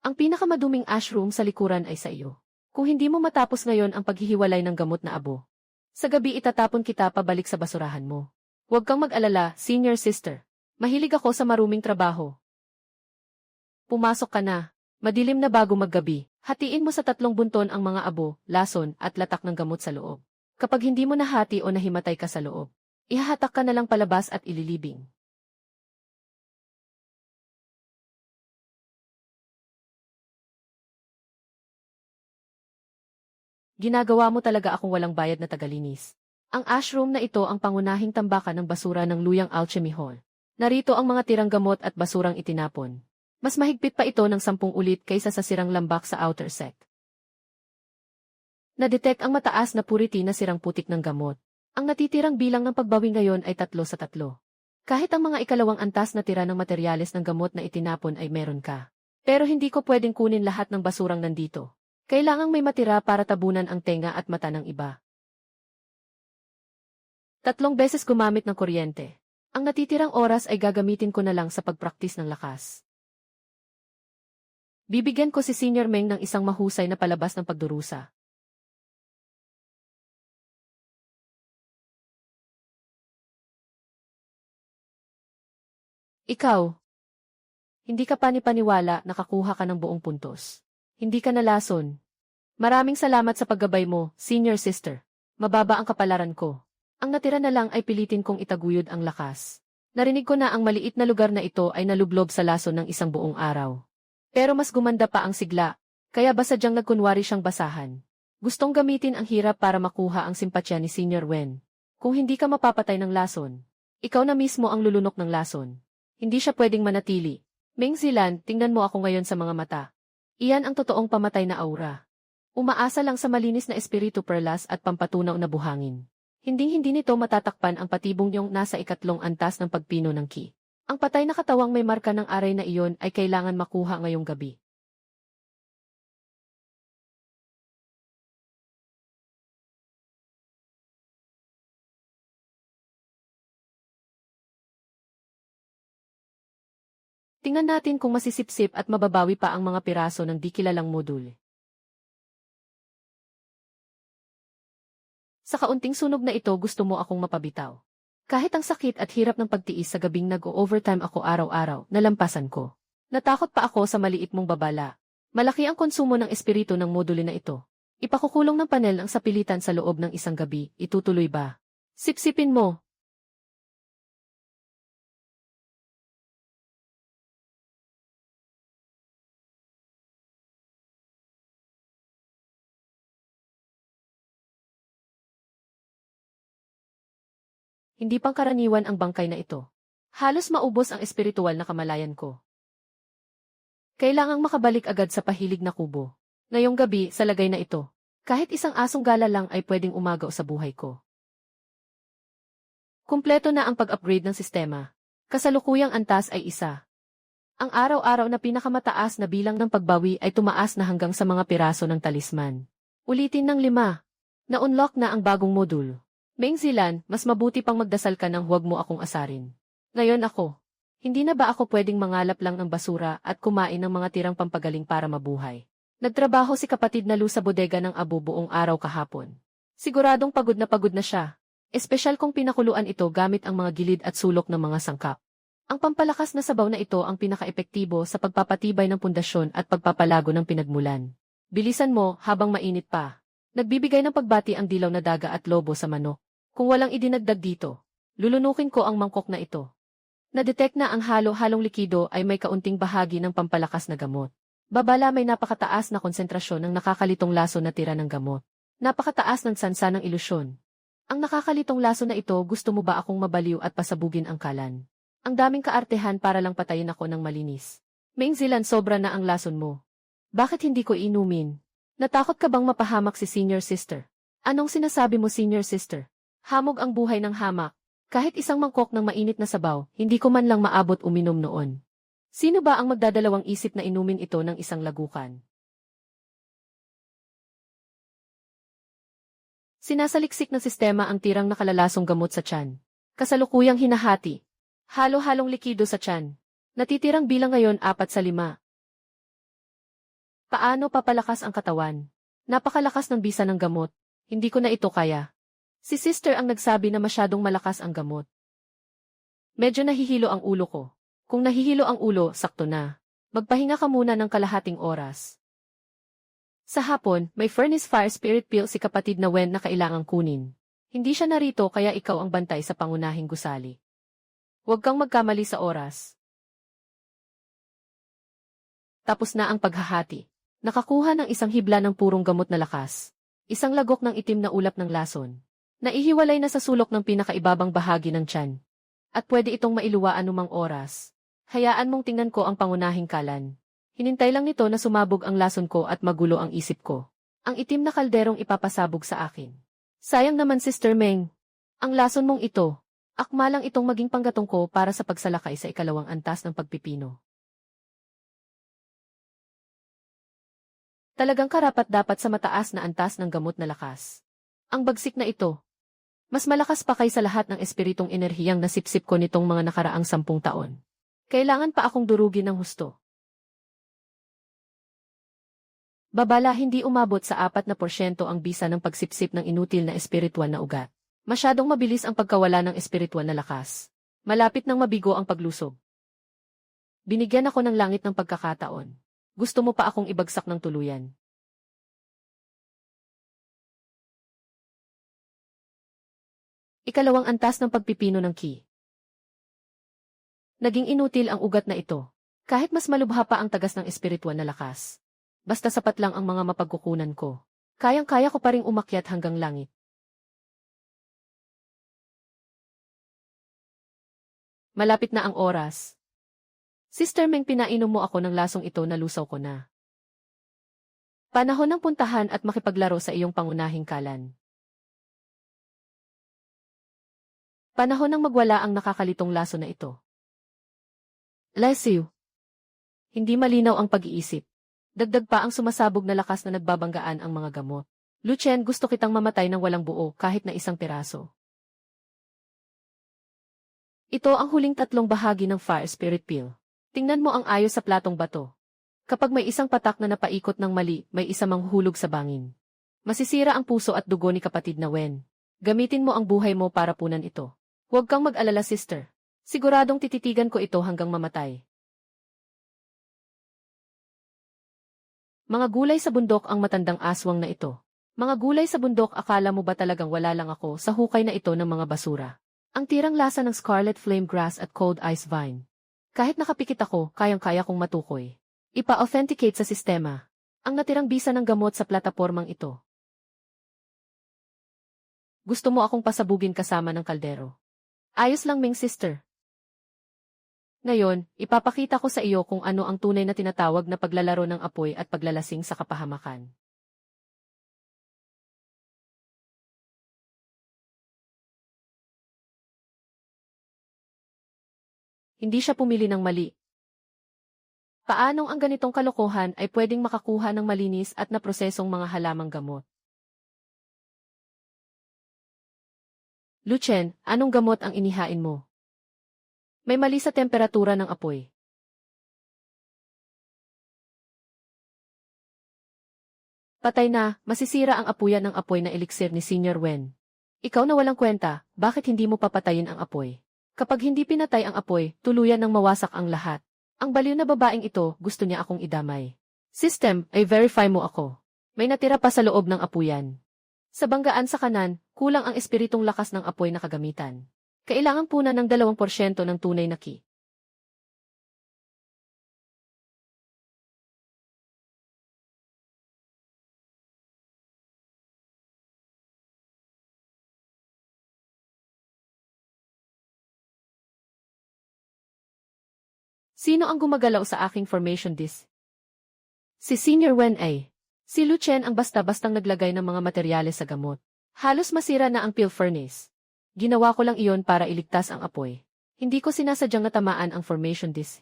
Ang pinakamaduming ashroom sa likuran ay sa iyo. Kung hindi mo matapos ngayon ang paghihiwalay ng gamot na abo, sa gabi itatapon kita pabalik sa basurahan mo. Huwag kang mag-alala, senior sister. Mahilig ako sa maruming trabaho. Pumasok ka na. Madilim na bago maggabi. Hatiin mo sa 3 bunton ang mga abo, lason, at latak ng gamot sa loob. Kapag hindi mo nahati o nahimatay ka sa loob, ihahatak ka na lang palabas at ililibing. Ginagawa mo talaga akong walang bayad na tagalinis. Ang ashroom na ito ang pangunahing tambakan ng basura ng Luyang Alchemy Hall. Narito ang mga tirang gamot at basurang itinapon. Mas mahigpit pa ito ng 10 ulit kaysa sa sirang lambak sa outer sect. Na-detect ang mataas na purity na sirang putik ng gamot. Ang natitirang bilang ng pagbawi ngayon ay 3 sa 3. Kahit ang mga ikalawang antas na tira ng materyales ng gamot na itinapon ay meron ka. Pero hindi ko pwedeng kunin lahat ng basurang nandito. Kailangang may matira para tabunan ang tenga at mata ng iba. 3 beses gumamit ng kuryente. Ang natitirang oras ay gagamitin ko na lang sa pagpraktis ng lakas. Bibigyan ko si Senior Meng ng isang mahusay na palabas ng pagdurusa. Ikaw, hindi ka panipaniwala, nakakuha ka ng buong puntos. Hindi ka nalason. Maraming salamat sa paggabay mo, senior sister. Mababa ang kapalaran ko. Ang natira na lang ay pilitin kong itaguyod ang lakas. Narinig ko na ang maliit na lugar na ito ay nalublob sa lason ng isang buong araw. Pero mas gumanda pa ang sigla, kaya ba sadyang nagkunwari siyang basahan. Gustong gamitin ang hirap para makuha ang simpatya ni Senior Wen. Kung hindi ka mapapatay ng lason, ikaw na mismo ang lulunok ng lason. Hindi siya pwedeng manatili. Meng Zilan, tingnan mo ako ngayon sa mga mata. Iyan ang totoong pamatay na aura. Umaasa lang sa malinis na espiritu perlas at pampatunaw na buhangin. Hinding-hindi nito matatakpan ang patibong yung nasa 2 antas ng pagpino ng ki. Ang patay na katawang may marka ng aray na iyon ay kailangan makuha ngayong gabi. Tingnan natin kung masisipsip at mababawi pa ang mga piraso ng di kilalang modul. Sa kaunting sunog na ito gusto mo akong mapabitaw. Kahit ang sakit at hirap ng pagtiis sa gabing nag-o-overtime ako araw-araw, nalampasan ko. Natakot pa ako sa maliit mong babala. Malaki ang konsumo ng espiritu ng module na ito. Ipakukulong ng panel ang sapilitan sa loob ng isang gabi, itutuloy ba? Sipsipin mo. Hindi pangkaraniwan ang bangkay na ito. Halos maubos ang espiritual na kamalayan ko. Kailangang makabalik agad sa pahilig na kubo. Ngayong gabi, sa lagay na ito, kahit isang asong gala lang ay pwedeng umagaw sa buhay ko. Kumpleto na ang pag-upgrade ng sistema. Kasalukuyang antas ay 1. Ang araw-araw na pinakamataas na bilang ng pagbawi ay tumaas na hanggang sa mga piraso ng talisman. Ulitin ng 5. Na-unlock na ang bagong modul. Meng Zilan, mas mabuti pang magdasal ka nang huwag mo akong asarin. Ngayon ako. Hindi na ba ako pwedeng mangalap lang ng basura at kumain ng mga tirang pampagaling para mabuhay? Nagtrabaho si kapatid na Lu sa bodega ng abo buong araw kahapon. Siguradong pagod na siya. Espesyal kong pinakuluan ito gamit ang mga gilid at sulok ng mga sangkap. Ang pampalakas na sabaw na ito ang pinakaepektibo sa pagpapatibay ng pundasyon at pagpapalago ng pinagmulan. Bilisan mo habang mainit pa. Nagbibigay ng pagbati ang dilaw na daga at lobo sa manok. Kung walang idinagdag dito, lulunukin ko ang mangkok na ito. Na-detect na ang halo-halong likido ay may kaunting bahagi ng pampalakas na gamot. Babala may napakataas na konsentrasyon ng nakakalitong laso na tira ng gamot. Napakataas ng sansa ng ilusyon. Ang nakakalitong laso na ito, gusto mo ba akong mabaliw at pasabugin ang kalan? Ang daming kaartehan para lang patayin ako ng malinis. Maingzilan, sobra na ang lason mo. Bakit hindi ko inumin? Natakot ka bang mapahamak si senior sister? Anong sinasabi mo, senior sister? Hamog ang buhay ng hamak. Kahit isang mangkok ng mainit na sabaw, hindi ko man lang maabot uminom noon. Sino ba ang magdadalawang isip na inumin ito ng isang lagukan? Sinasaliksik ng sistema ang tirang nakalalasong gamot sa tiyan. Kasalukuyang hinahati. Halo-halong likido sa tiyan. Natitirang bilang ngayon 4 sa 5. Paano papalakas ang katawan? Napakalakas ng bisa ng gamot. Hindi ko na ito kaya. Si sister ang nagsabi na masyadong malakas ang gamot. Medyo nahihilo ang ulo ko. Kung nahihilo ang ulo, sakto na. Magpahinga ka muna ng kalahating oras. Sa hapon, may furnace fire spirit pill si kapatid na Wen na kailangang kunin. Hindi siya narito kaya ikaw ang bantay sa pangunahing gusali. Huwag kang magkamali sa oras. Tapos na ang paghahati. Nakakuha ng isang hibla ng purong gamot na lakas. Isang lagok ng itim na ulap ng lason. Naihiwalay na sa sulok ng pinakaibabang bahagi ng tiyan. At pwede itong mailuwa anumang oras. Hayaan mong tingnan ko ang pangunahing kalan. Hinintay lang nito na sumabog ang lason ko at magulo ang isip ko. Ang itim na kalderong ipapasabog sa akin. Sayang naman, Sister Meng. Ang lason mong ito. Akma lang itong maging panggatong ko para sa pagsalakay sa ikalawang antas ng pagpipino. Talagang karapat-dapat sa mataas na antas ng gamot na lakas. Ang bagsik na ito. Mas malakas pa kaysa lahat ng espiritong enerhiyang nasipsip ko nitong mga nakaraang 10 taon. Kailangan pa akong durugin ng husto. Babala, hindi umabot sa 4% ang bisa ng pagsipsip ng inutil na espiritual na ugat. Masyadong mabilis ang pagkawala ng espiritual na lakas. Malapit nang mabigo ang paglusob. Binigyan ako ng langit ng pagkakataon. Gusto mo pa akong ibagsak ng tuluyan? Ikalawang antas ng pagpipino ng ki. Naging inutil ang ugat na ito. Kahit mas malubha pa ang tagas ng espiritual na lakas. Basta sapat lang ang mga mapagkukunan ko. Kayang-kaya ko pa ring umakyat hanggang langit. Malapit na ang oras. Sister Meng, pinainom mo ako ng lasong ito na lusaw ko na. Panahon ng puntahan at makipaglaro sa iyong pangunahing kalan. Panahon ng magwala ang nakakalitong laso na ito. Bless you. Hindi malinaw ang pag-iisip. Dagdag pa ang sumasabog na lakas na nagbabanggaan ang mga gamot. Lucien, gusto kitang mamatay ng walang buo kahit na isang piraso. Ito ang huling 3 bahagi ng Fire Spirit Pill. Tingnan mo ang ayos sa platong bato. Kapag may isang patak na napaikot ng mali, may isa manghuhulog sa bangin. Masisira ang puso at dugo ni kapatid na Wen. Gamitin mo ang buhay mo para punan ito. Huwag kang mag-alala, sister. Siguradong tititigan ko ito hanggang mamatay. Mga gulay sa bundok ang matandang aswang na ito. Mga gulay sa bundok, akala mo ba talagang wala lang ako sa hukay na ito ng mga basura? Ang tirang lasa ng scarlet flame grass at cold ice vine. Kahit nakapikit ako, kayang-kaya kong matukoy. Ipa-authenticate sa sistema. Ang natirang bisa ng gamot sa platapormang ito. Gusto mo akong pasabugin kasama ng kaldero? Ayos lang, Ming sister. Ngayon, ipapakita ko sa iyo kung ano ang tunay na tinatawag na paglalaro ng apoy at paglalasing sa kapahamakan. Hindi siya pumili ng mali. Paanong ang ganitong kalokohan ay pwedeng makakuha ng malinis at naprosesong mga halamang gamot? Lucien, anong gamot ang inihain mo? May mali sa temperatura ng apoy. Patay na, masisira ang apuyan ng apoy na eliksir ni Senior Wen. Ikaw na walang kwenta, bakit hindi mo papatayin ang apoy? Kapag hindi pinatay ang apoy, tuluyan ng mawasak ang lahat. Ang baliw na babaeng ito, gusto niya akong idamay. System, ay verify mo ako. May natira pa sa loob ng apuyan. Sa banggaan sa kanan, kulang ang espiritong lakas ng apoy na kagamitan. Kailangang punan ng 2% ng tunay na ki. Sino ang gumagalaw sa aking formation disk? Si Senior Wen ay. Si Lu Chen ang basta-bastang naglagay ng mga materyales sa gamot. Halos masira na ang peel furnace. Ginawa ko lang iyon para iligtas ang apoy. Hindi ko sinasadyang natamaan ang formation disk.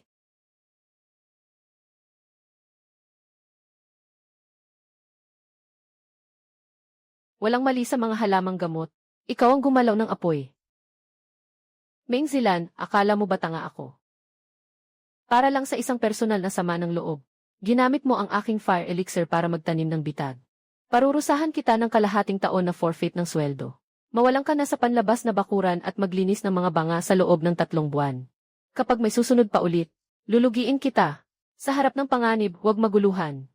Walang mali sa mga halamang gamot. Ikaw ang gumalaw ng apoy. Meng Zilan, akala mo ba tanga ako? Para lang sa isang personal na sama ng loob. Ginamit mo ang aking fire elixir para magtanim ng bitag. Parurusahan kita ng kalahating taon na forfeit ng sweldo. Mawalan ka na sa panlabas na bakuran at maglinis ng mga banga sa loob ng 3 buwan. Kapag may susunod pa ulit, lulugiin kita. Sa harap ng panganib, huwag maguluhan.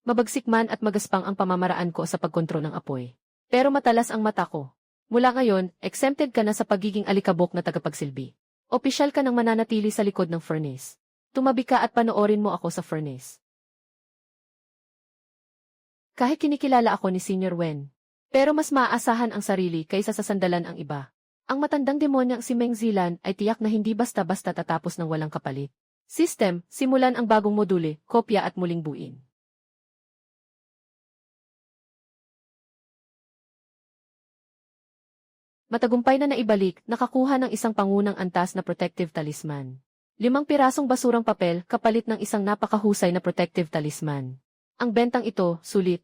Mabagsik man at magaspang ang pamamaraan ko sa pagkontrol ng apoy. Pero matalas ang mata ko. Mula ngayon, exempted ka na sa pagiging alikabok na tagapagsilbi. Opisyal ka nang mananatili sa likod ng furnace. Tumabi ka at panoorin mo ako sa furnace. Kahit kinikilala ako ni Senior Wen. Pero mas maaasahan ang sarili kaysa sa sandalan ang iba. Ang matandang demonyang si Meng Zilan ay tiyak na hindi basta-basta tatapos ng walang kapalit. System, simulan ang bagong module, kopya at muling buuin. Matagumpay na naibalik, nakakuha ng isang pangunang antas na protective talisman. 5 pirasong basurang papel kapalit ng isang napakahusay na protective talisman. Ang bentang ito, sulit.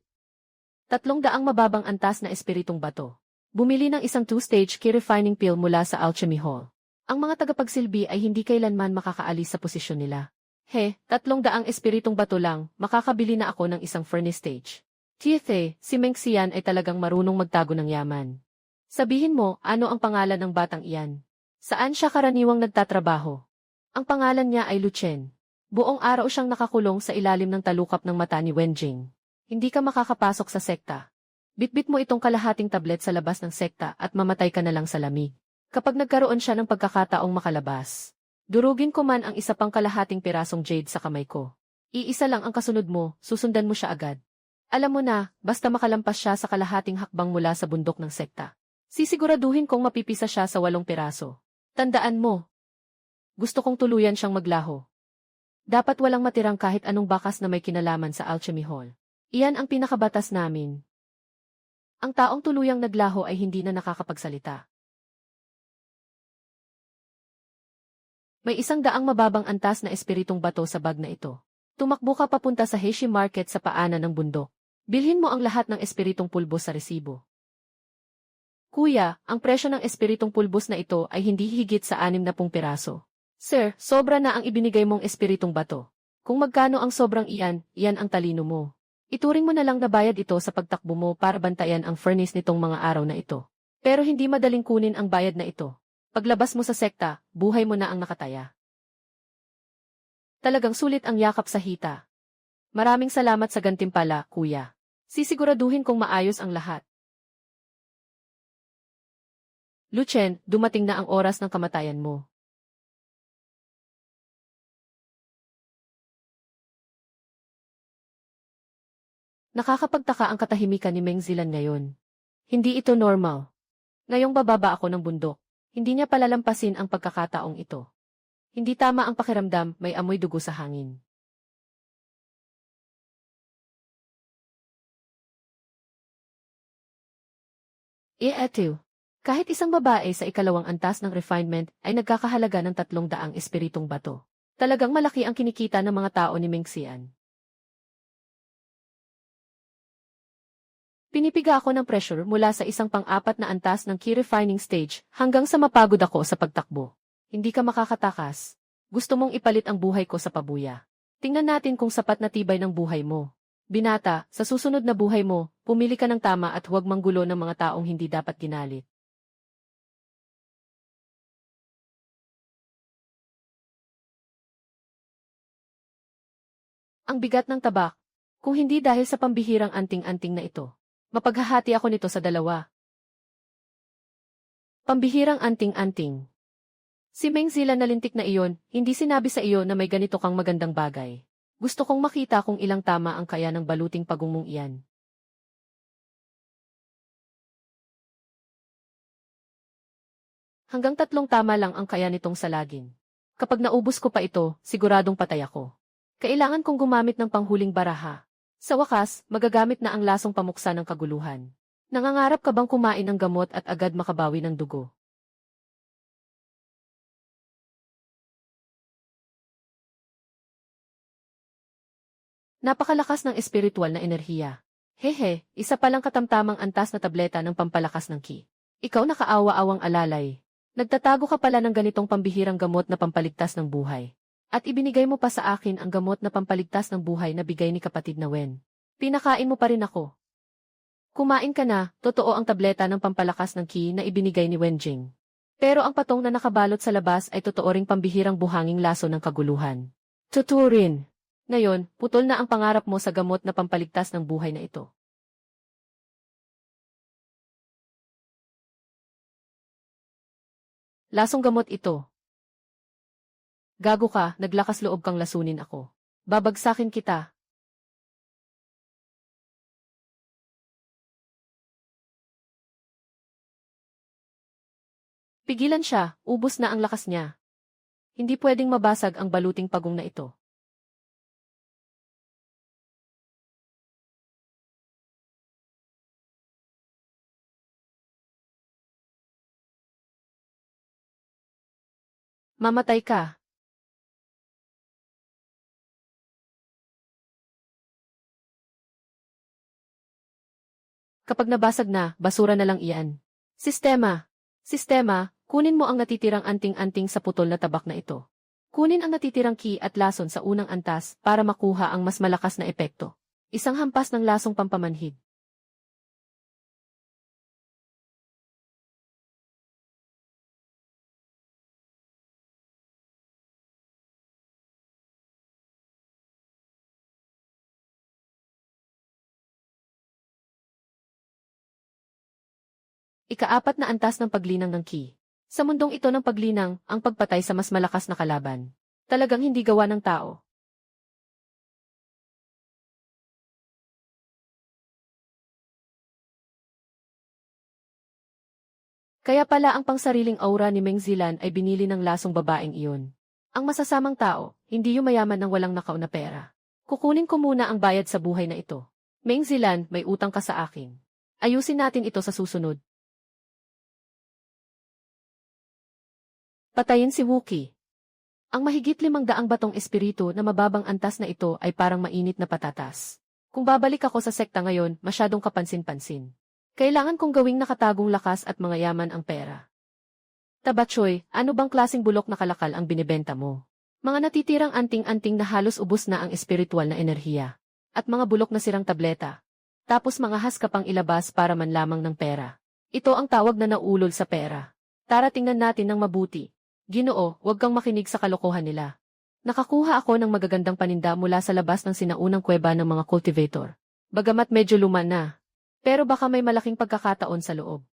300 mababang antas na espiritong bato. Bumili ng isang 2-stage key refining pill mula sa Alchemy Hall. Ang mga tagapagsilbi ay hindi kailanman makakaalis sa posisyon nila. 300 espiritong bato lang, makakabili na ako ng isang furnace stage. Tiethe, si Meng Xian ay talagang marunong magtago ng yaman. Sabihin mo, ano ang pangalan ng batang iyan? Saan siya karaniwang nagtatrabaho? Ang pangalan niya ay Lu Chen. Buong araw siyang nakakulong sa ilalim ng talukap ng mata ni Wenjing. Hindi ka makakapasok sa sekta. Bitbit mo itong kalahating tablet sa labas ng sekta at mamatay ka na lang sa lamig. Kapag nagkaroon siya ng pagkakataong makalabas, durugin ko man ang isa pang kalahating pirasong jade sa kamay ko. Iisa lang ang kasunod mo, susundan mo siya agad. Alam mo na, basta makalampas siya sa kalahating hakbang mula sa bundok ng sekta. Sisiguraduhin kong mapipisa siya sa 8 piraso. Tandaan mo. Gusto kong tuluyan siyang maglaho. Dapat walang matirang kahit anong bakas na may kinalaman sa Alchemy Hall. Iyan ang pinakabatas namin. Ang taong tuluyang naglaho ay hindi na nakakapagsalita. May 100 mababang antas na espiritong bato sa bag na ito. Tumakbo ka papunta sa Heishi Market sa paanan ng bundok. Bilhin mo ang lahat ng espiritong pulbos sa resibo. Kuya, ang presyo ng espiritong pulbos na ito ay hindi higit sa 60 piraso. Sir, sobra na ang ibinigay mong espiritong bato. Kung magkano ang sobrang iyan, iyan ang talino mo. Ituring mo na lang na bayad ito sa pagtakbo mo para bantayan ang furnace nitong mga araw na ito. Pero hindi madaling kunin ang bayad na ito. Paglabas mo sa sekta, buhay mo na ang nakataya. Talagang sulit ang yakap sa hita. Maraming salamat sa gantimpala, kuya. Sisiguraduhin kong maayos ang lahat. Lu Chen, dumating na ang oras ng kamatayan mo. Nakakapagtaka ang katahimikan ni Meng Zilan ngayon. Hindi ito normal. Ngayong bababa ako ng bundok, hindi niya palalampasin ang pagkakataong ito. Hindi tama ang pakiramdam, may amoy dugo sa hangin. Eto. Kahit isang babae sa ikalawang antas ng refinement ay nagkakahalaga ng 300 espiritong bato. Talagang malaki ang kinikita ng mga tao ni Meng Xian. Pinipiga ako ng pressure mula sa isang pang-4 na antas ng key refining stage hanggang sa mapagod ako sa pagtakbo. Hindi ka makakatakas. Gusto mong ipalit ang buhay ko sa pabuya. Tingnan natin kung sapat na tibay ng buhay mo. Binata, sa susunod na buhay mo, pumili ka ng tama at huwag manggulo ng mga taong hindi dapat ginalit. Ang bigat ng tabak. Kung hindi dahil sa pambihirang anting-anting na ito, mapaghahati ako nito sa dalawa. Pambihirang anting-anting. Si Meng Zila nalintik na iyon, hindi sinabi sa iyo na may ganito kang magandang bagay. Gusto kong makita kung ilang tama ang kaya ng baluting pagungmong iyan. Hanggang 3 tama lang ang kaya nitong salagin. Kapag naubos ko pa ito, siguradong patay ako. Kailangan kong gumamit ng panghuling baraha. Sa wakas, magagamit na ang lasong pamuksa ng kaguluhan. Nangangarap ka bang kumain ng gamot at agad makabawi ng dugo? Napakalakas ng espiritual na enerhiya. Hehe, isa palang katamtamang antas na tableta ng pampalakas ng ki. Ikaw nakaawa-awang alalay. Nagtatago ka pala ng ganitong pambihirang gamot na pampaligtas ng buhay. At ibinigay mo pa sa akin ang gamot na pampaligtas ng buhay na bigay ni kapatid na Wen. Pinakain mo pa rin ako. Kumain ka na, totoo ang tableta ng pampalakas ng ki na ibinigay ni Wenjing. Pero ang patong na nakabalot sa labas ay totoo ring pambihirang buhanging laso ng kaguluhan. Totoo rin. Ngayon, putol na ang pangarap mo sa gamot na pampaligtas ng buhay na ito. Lasong gamot ito. Gago ka, naglakas loob kang lasunin ako. Babagsakin kita. Pigilan siya, ubos na ang lakas niya. Hindi pwedeng mabasag ang baluting pagong na ito. Mamatay ka. Kapag nabasag na, basura na lang iyan. Sistema. Sistema, kunin mo ang natitirang anting-anting sa putol na tabak na ito. Kunin ang natitirang ki at lason sa unang antas para makuha ang mas malakas na epekto. Isang hampas ng lasong pampamanhid. Ikaapat na antas ng paglinang ng ki. Sa mundong ito ng paglinang, ang pagpatay sa mas malakas na kalaban. Talagang hindi gawa ng tao. Kaya pala ang pangsariling aura ni Meng Zilan ay binili ng lasong babaeng iyon. Ang masasamang tao, hindi yung mayaman ng walang nakaw na pera. Kukunin ko muna ang bayad sa buhay na ito. Meng Zilan, may utang ka sa akin. Ayusin natin ito sa susunod. Patayin si Wookie. Ang mahigit 500 batong espiritu na mababang antas na ito ay parang mainit na patatas. Kung babalik ako sa sekta ngayon, masyadong kapansin-pansin. Kailangan kong gawing nakatagong lakas at mga yaman ang pera. Tabachoy, ano bang klaseng bulok na kalakal ang binibenta mo? Mga natitirang anting-anting na halos ubos na ang espiritual na enerhiya. At mga bulok na sirang tableta. Tapos mga has ka pang ilabas para man lamang ng pera. Ito ang tawag na naulol sa pera. Tara tingnan natin ng mabuti. Ginoo, huwag kang makinig sa kalokohan nila. Nakakuha ako ng magagandang paninda mula sa labas ng sinaunang kuweba ng mga cultivator. Bagamat medyo luma na. Pero baka may malaking pagkakataon sa loob.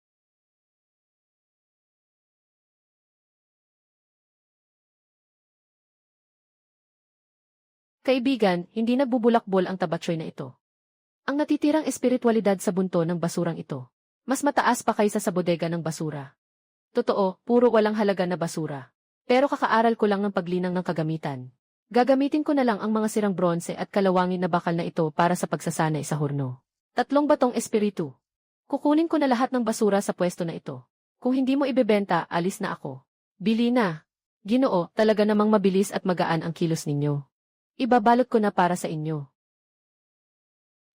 Kaibigan, hindi nagbubulakbol ang tabatsoy na ito. Ang natitirang espiritualidad sa bunto ng basurang ito. Mas mataas pa kaysa sa bodega ng basura. Totoo, puro walang halaga na basura. Pero kakaaral ko lang ng paglinang ng kagamitan. Gagamitin ko na lang ang mga sirang bronze at kalawangin na bakal na ito para sa pagsasanay sa horno. 3 batong espiritu. Kukunin ko na lahat ng basura sa pwesto na ito. Kung hindi mo ibebenta, alis na ako. Bili na. Ginoo, talaga namang mabilis at magaan ang kilos ninyo. Ibabalot ko na para sa inyo.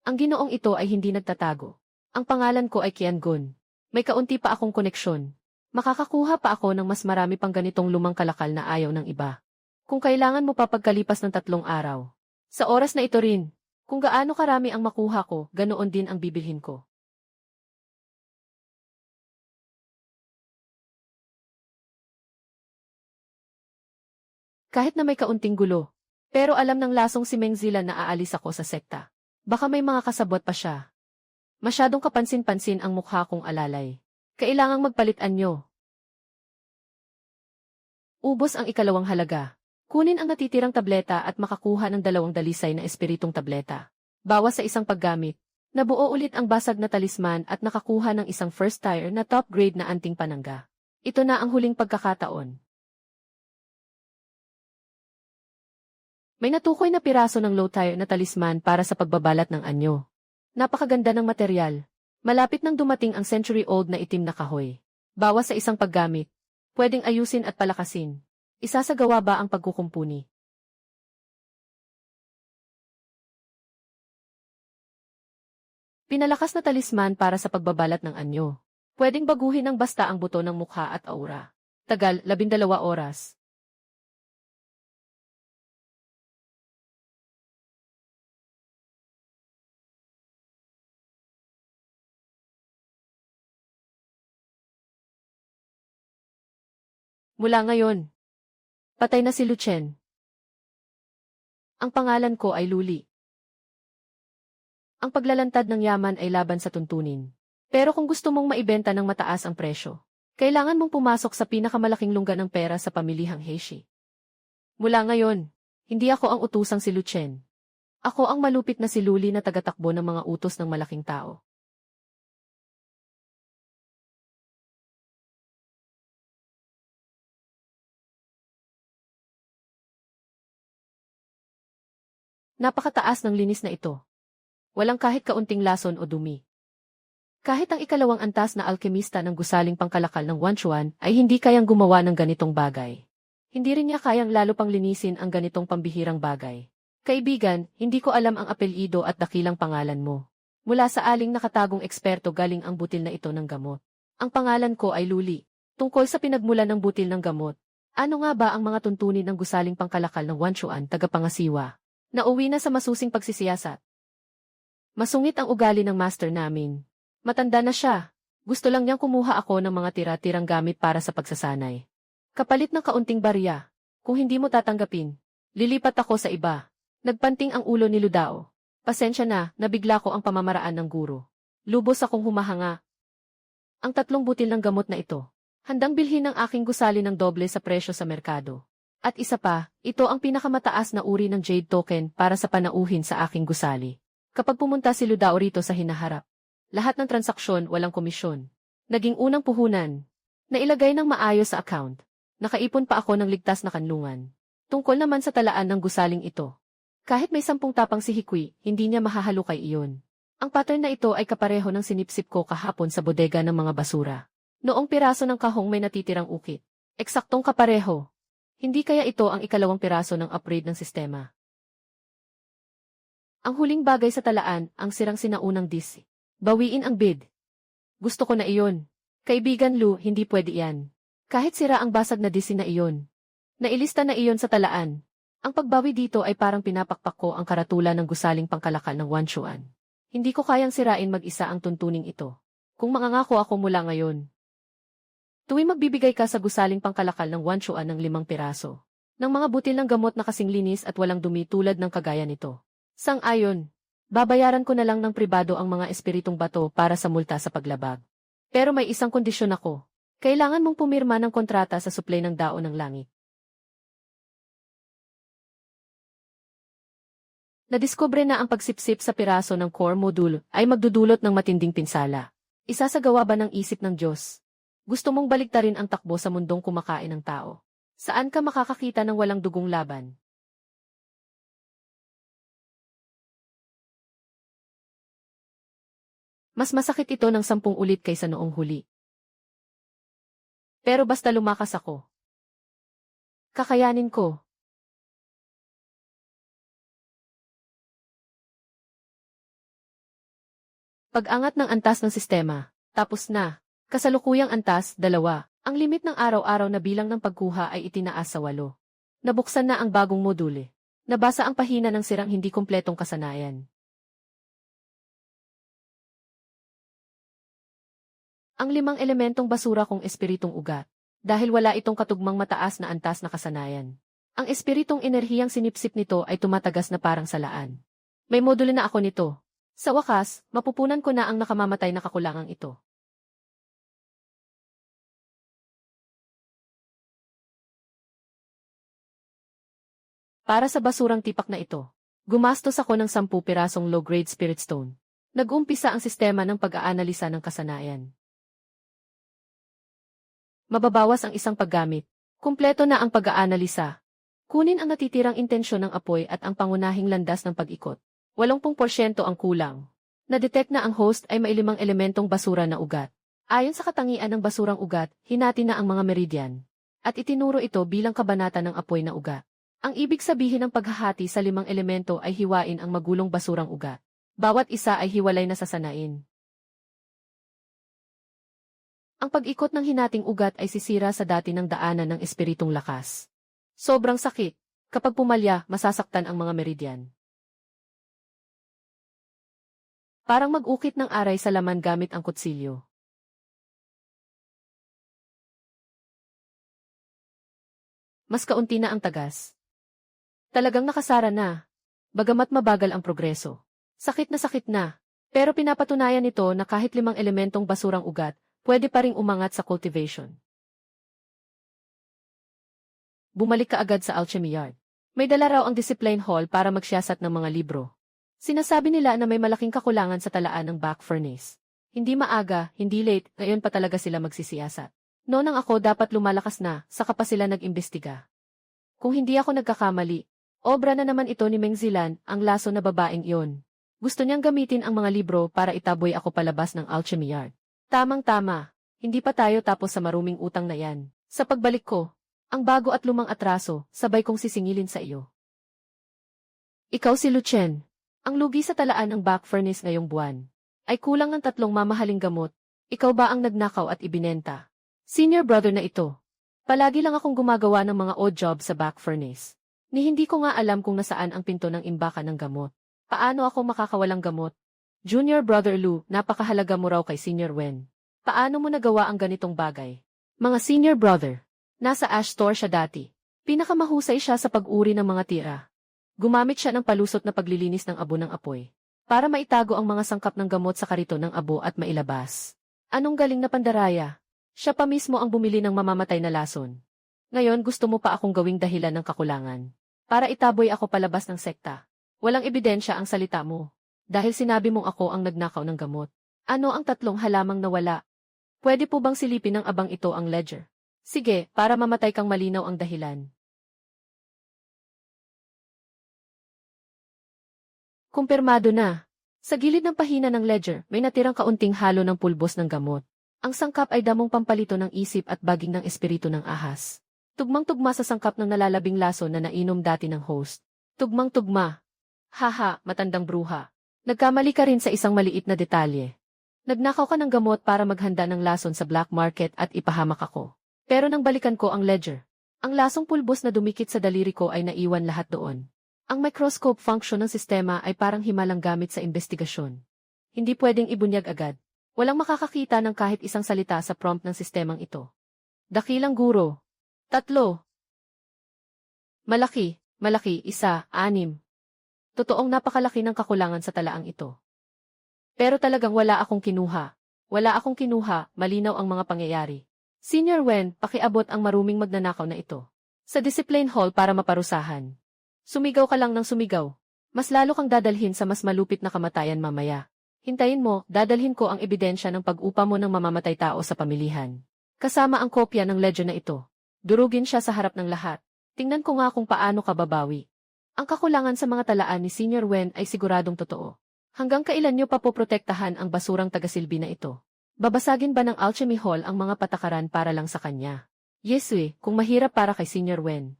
Ang ginoong ito ay hindi nagtatago. Ang pangalan ko ay Qiangun. May kaunti pa akong koneksyon. Makakakuha pa ako ng mas marami pang ganitong lumang kalakal na ayaw ng iba. Kung kailangan mo pa pagkalipas ng 3 araw. Sa oras na ito rin, kung gaano karami ang makuha ko, ganoon din ang bibilhin ko. Kahit na may kaunting gulo, Pero alam ng lasong si Mengzila na aalis ako sa sekta. Baka may mga kasabot pa siya. Masyadong kapansin-pansin ang mukha kong alalay. Kailangang magpalit anyo. Ubos ang ikalawang halaga. Kunin ang natitirang tableta at makakuha ng 2 dalisay na espiritong tableta. Bawas sa isang paggamit. Nabuo ulit ang basag na talisman at nakakuha ng isang first tier na top grade na anting panangga. Ito na ang huling pagkakataon. May natukoy na piraso ng low tier na talisman para sa pagbabalat ng anyo. Napakaganda ng material. Malapit nang dumating ang century-old na itim na kahoy. Bawas sa isang paggamit. Pwedeng ayusin at palakasin. Isasagawa ba ang pagkukumpuni? Pinalakas na talisman para sa pagbabalat ng anyo. Pwedeng baguhin ng basta ang buto ng mukha at aura. Tagal, 12 oras. Mula ngayon, patay na si Lucien. Ang pangalan ko ay Luli. Ang paglalantad ng yaman ay laban sa tuntunin. Pero kung gusto mong maibenta ng mataas ang presyo, kailangan mong pumasok sa pinakamalaking lungga ng pera sa pamilihang Heishi. Mula ngayon, hindi ako ang utusang si Lucien. Ako ang malupit na si Luli na tagatakbo ng mga utos ng malaking tao. Napakataas ng linis na ito. Walang kahit kaunting lason o dumi. Kahit ang ikalawang antas na alkemista ng gusaling pangkalakal ng Wanchuan ay hindi kayang gumawa ng ganitong bagay. Hindi rin niya kayang lalo pang linisin ang ganitong pambihirang bagay. Kaibigan, hindi ko alam ang apelyido at dakilang pangalan mo. Mula sa aling nakatagong eksperto galing ang butil na ito ng gamot. Ang pangalan ko ay Luli. Tungkol sa pinagmulan ng butil ng gamot, ano nga ba ang mga tuntunin ng gusaling pangkalakal ng Wanchuan tagapangasiwa? Nauwi na sa masusing pagsisiyasat. Masungit ang ugali ng master namin. Matanda na siya. Gusto lang niyang kumuha ako ng mga tira-tirang gamit para sa pagsasanay. Kapalit ng kaunting barya. Kung hindi mo tatanggapin, lilipat ako sa iba. Nagpanting ang ulo ni Ludao. Pasensya na, nabigla ko ang pamamaraan ng guro. Lubos akong humahanga. Ang 3 butil ng gamot na ito, handang bilhin ng aking gusali ng doble sa presyo sa merkado. At isa pa, ito ang pinakamataas na uri ng Jade Token para sa panauhin sa aking gusali. Kapag pumunta si Ludao rito sa hinaharap, lahat ng transaksyon walang komisyon. Naging unang puhunan. Nailagay ng maayos sa account. Nakaipon pa ako ng ligtas na kanlungan. Tungkol naman sa talaan ng gusaling ito. Kahit may 10 tapang si Hikui, hindi niya mahahalukay iyon. Ang pattern na ito ay kapareho ng sinipsip ko kahapon sa bodega ng mga basura. Noong piraso ng kahong may natitirang ukit. Eksaktong kapareho. Hindi kaya ito ang ikalawang piraso ng upgrade ng sistema. Ang huling bagay sa talaan, ang sirang sinaunang DC. Bawiin ang bid. Gusto ko na iyon. Kaibigan Lu, hindi pwede yan. Kahit sira ang basag na DC na iyon. Nailista na iyon sa talaan. Ang pagbawi dito ay parang pinapakpak ko ang karatula ng gusaling pangkalakal ng Wanchuan. Hindi ko kayang sirain mag-isa ang tuntuning ito. Kung mangangako ako mula ngayon. Tuwing magbibigay ka sa gusaling pangkalakal ng Wanchuan ng 5 piraso. Ng mga butil ng gamot na kasing linis at walang dumi tulad ng kagaya nito. Sang-ayon. Babayaran ko na lang ng pribado ang mga espiritong bato para sa multa sa paglabag. Pero may isang kondisyon ako. Kailangan mong pumirma ng kontrata sa suplay ng daon ng langit. Nadiskubre na ang pagsipsip sa piraso ng core module ay magdudulot ng matinding pinsala. Isasagawa ba ng isip ng Diyos? Gusto mong baliktarin ang takbo sa mundong kumakain ng tao. Saan ka makakakita ng walang dugong laban? Mas masakit ito ng 10 ulit kaysa noong huli. Pero basta lumakas ako. Kakayanin ko. Pag-angat ng antas ng sistema, tapos na. Kasalukuyang antas, 2. Ang limit ng araw-araw na bilang ng pagkuha ay itinaas sa 8. Nabuksan na ang bagong module. Nabasa ang pahina ng sirang hindi kumpletong kasanayan. Ang 5 elementong basura kong espiritong ugat. Dahil wala itong katugmang mataas na antas na kasanayan. Ang espiritong enerhiyang sinipsip nito ay tumatagas na parang salaan. May modulo na ako nito. Sa wakas, mapupunan ko na ang nakamamatay na kakulangang ito. Para sa basurang tipak na ito, gumastos ako ng 10 pirasong low-grade spirit stone. Nag-umpisa ang sistema ng pag-aanalisa ng kasanayan. Mababawas ang isang paggamit. Kumpleto na ang pag-aanalisa. Kunin ang natitirang intensyon ng apoy at ang pangunahing landas ng pag-ikot. 80% ang kulang. Na-detect na ang host ay may 5 elementong basura na ugat. Ayon sa katangian ng basurang ugat, hinati na ang mga meridian. At itinuro ito bilang kabanata ng apoy na ugat. Ang ibig sabihin ng paghahati sa 5 elemento ay hiwain ang magulong basurang ugat. Bawat isa ay hiwalay na sasanain. Ang pag-ikot ng hinating ugat ay sisira sa dati ng daanan ng espiritong lakas. Sobrang sakit. Kapag pumalya, masasaktan ang mga meridian. Parang mag-ukit ng aray sa laman gamit ang kutsilyo. Mas kaunti na ang tagas. Talagang nakasara na. Bagamat mabagal ang progreso. Sakit na, pero pinapatunayan nito na kahit 5 elementong basurang ugat, pwede pa ring umangat sa cultivation. Bumalik ka agad sa alchemy yard. May dala raw ang discipline hall para magsiyasat ng mga libro. Sinasabi nila na may malaking kakulangan sa talaan ng back furnace. Hindi maaga, hindi late, ngayon pa talaga sila magsisiyasat. Noon ang ako dapat lumalakas na, saka pa sila nag-imbestiga. Kung hindi ako nagkakamali, obra na naman ito ni Meng Zilan, ang laso na babaeng iyon. Gusto niyang gamitin ang mga libro para itaboy ako palabas ng alchemy yard. Tamang-tama, hindi pa tayo tapos sa maruming utang na yan. Sa pagbalik ko, ang bago at lumang atraso, sabay kong sisingilin sa iyo. Ikaw si Lucien. Ang lugi sa talaan ng back furnace ngayong buwan ay kulang ng 3 mamahaling gamot. Ikaw ba ang nagnakaw at ibinenta? Senior brother na ito. Palagi lang akong gumagawa ng mga odd job sa back furnace. Ni hindi ko nga alam kung nasaan ang pinto ng imbakan ng gamot. Paano ako makakawalang gamot? Junior brother Lou, napakahalaga mo raw kay Senior Wen. Paano mo nagawa ang ganitong bagay? Mga senior brother, nasa ash store siya dati. Pinakamahusay siya sa pag-uri ng mga tira. Gumamit siya ng palusot na paglilinis ng abo ng apoy para maitago ang mga sangkap ng gamot sa kariton ng abo at mailabas. Anong galing na pandaraya? Siya pa mismo ang bumili ng mamamatay na lason. Ngayon gusto mo pa akong gawing dahilan ng kakulangan para itaboy ako palabas ng sekta. Walang ebidensya ang salita mo. Dahil sinabi mong ako ang nagnakaw ng gamot. Ano ang 3 halamang nawala? Pwede po bang silipin ng abang ito ang ledger? Sige, para mamatay kang malinaw ang dahilan. Kumpirmado na. Sa gilid ng pahina ng ledger, may natirang kaunting halo ng pulbos ng gamot. Ang sangkap ay damong pampalito ng isip at baging ng espiritu ng ahas. Tugmang-tugma sa sangkap ng nalalabing laso na nainom dati ng host. Tugmang-tugma. Haha, matandang bruha. Nagkamali ka rin sa isang maliit na detalye. Nagnakaw ka ng gamot para maghanda ng lason sa black market at ipahamak ako. Pero nang balikan ko ang ledger, ang lasong pulbos na dumikit sa daliri ko ay naiwan lahat doon. Ang microscope function ng sistema ay parang himalang gamit sa investigasyon. Hindi pwedeng ibunyag agad. Walang makakakita ng kahit isang salita sa prompt ng sistemang ito. Dakilang guro. 3. Malaki, 1, 6. Totoong napakalaki ng kakulangan sa talaang ito. Pero talagang wala akong kinuha. Malinaw ang mga pangyayari. Senior Wen, pakiabot ang maruming magnanakaw na ito sa discipline hall para maparusahan. Sumigaw ka lang ng sumigaw. Mas lalo kang dadalhin sa mas malupit na kamatayan mamaya. Hintayin mo, dadalhin ko ang ebidensya ng pag-upa mo ng mamamatay tao sa pamilihan. Kasama ang kopya ng ledger na ito. Durugin siya sa harap ng lahat. Tingnan ko nga kung paano ka babawi. Ang kakulangan sa mga talaan ni Senior Wen ay siguradong totoo. Hanggang kailan niyo pa poprotektahan ang basurang tagasilbi na ito? Babasagin ba ng Alchemy Hall ang mga patakaran para lang sa kanya? Yeswe, kung mahirap para kay Senior Wen.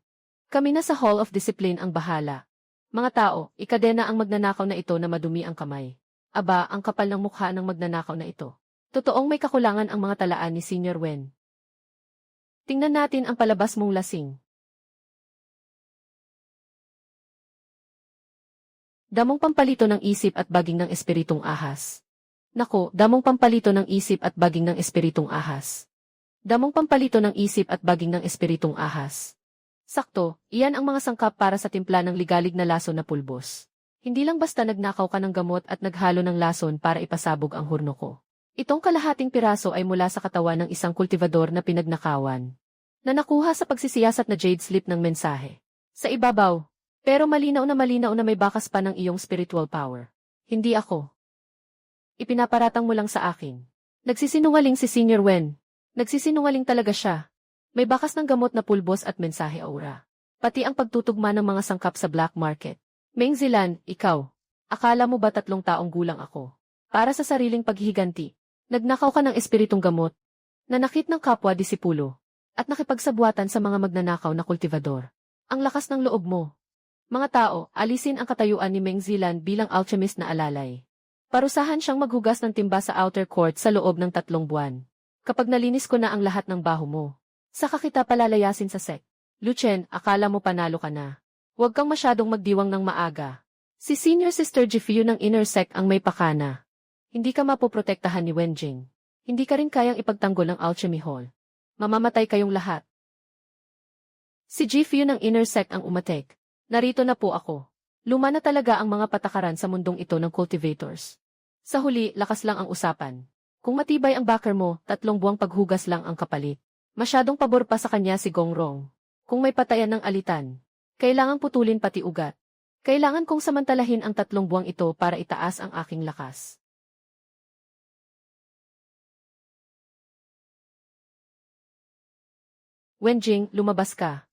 Kami na sa Hall of Discipline ang bahala. Mga tao, ikadena ang magnanakaw na ito na madumi ang kamay. Aba, ang kapal ng mukha ng magnanakaw na ito. Totoong may kakulangan ang mga talaan ni Senior Wen. Tingnan natin ang palabas mong lasing. Damong pampalito ng isip at baging ng espiritong ahas. Nako, damong pampalito ng isip at baging ng espiritong ahas. Damong pampalito ng isip at baging ng espiritong ahas. Sakto, iyan ang mga sangkap para sa timpla ng ligalig na lason na pulbos. Hindi lang basta nagnakaw ka ng gamot at naghalo ng lason para ipasabog ang hurno ko. Itong kalahating piraso ay mula sa katawan ng isang kultivador na pinagnakawan, na nakuha sa pagsisiyasat na jade slip ng mensahe. Sa ibabaw, pero malinaw na may bakas pa ng iyong spiritual power. Hindi ako. Ipinaparatang mo lang sa akin. Nagsisinungaling si Senior Wen. Nagsisinungaling talaga siya. May bakas ng gamot na pulbos at mensahe aura. Pati ang pagtutugma ng mga sangkap sa black market. Meng Zilan, ikaw. Akala mo ba 3 taong gulang ako? Para sa sariling paghihiganti. Nagnakaw ka ng espiritong gamot. Nanakit ng kapwa-disipulo. At nakipagsabuatan sa mga magnanakaw na kultivador. Ang lakas ng loob mo. Mga tao, alisin ang katayuan ni Meng Zilan bilang alchemist na alalay. Parusahan siyang maghugas ng timba sa outer court sa loob ng 3 buwan. Kapag nalinis ko na ang lahat ng baho mo, saka kita palalayasin sa sect. Luchen, akala mo panalo ka na. Huwag kang masyadong magdiwang ng maaga. Si Senior Sister Jifiu ng Inner Sect ang may pakana. Hindi ka mapoprotektahan ni Wenjing. Hindi ka rin kayang ipagtanggol ng Alchemy Hall. Mamamatay kayong lahat. Si Jifiu ng Inner Sect ang umatek. Narito na po ako. Luma na talaga ang mga patakaran sa mundong ito ng cultivators. Sa huli, lakas lang ang usapan. Kung matibay ang backer mo, 3 buwang paghugas lang ang kapalit. Masyadong pabor pa sa kanya si Gongrong. Kung may patayan ng alitan, kailangang putulin pati ugat. Kailangan kong samantalahin ang 3 buwang ito para itaas ang aking lakas. Wenjing, lumabas ka.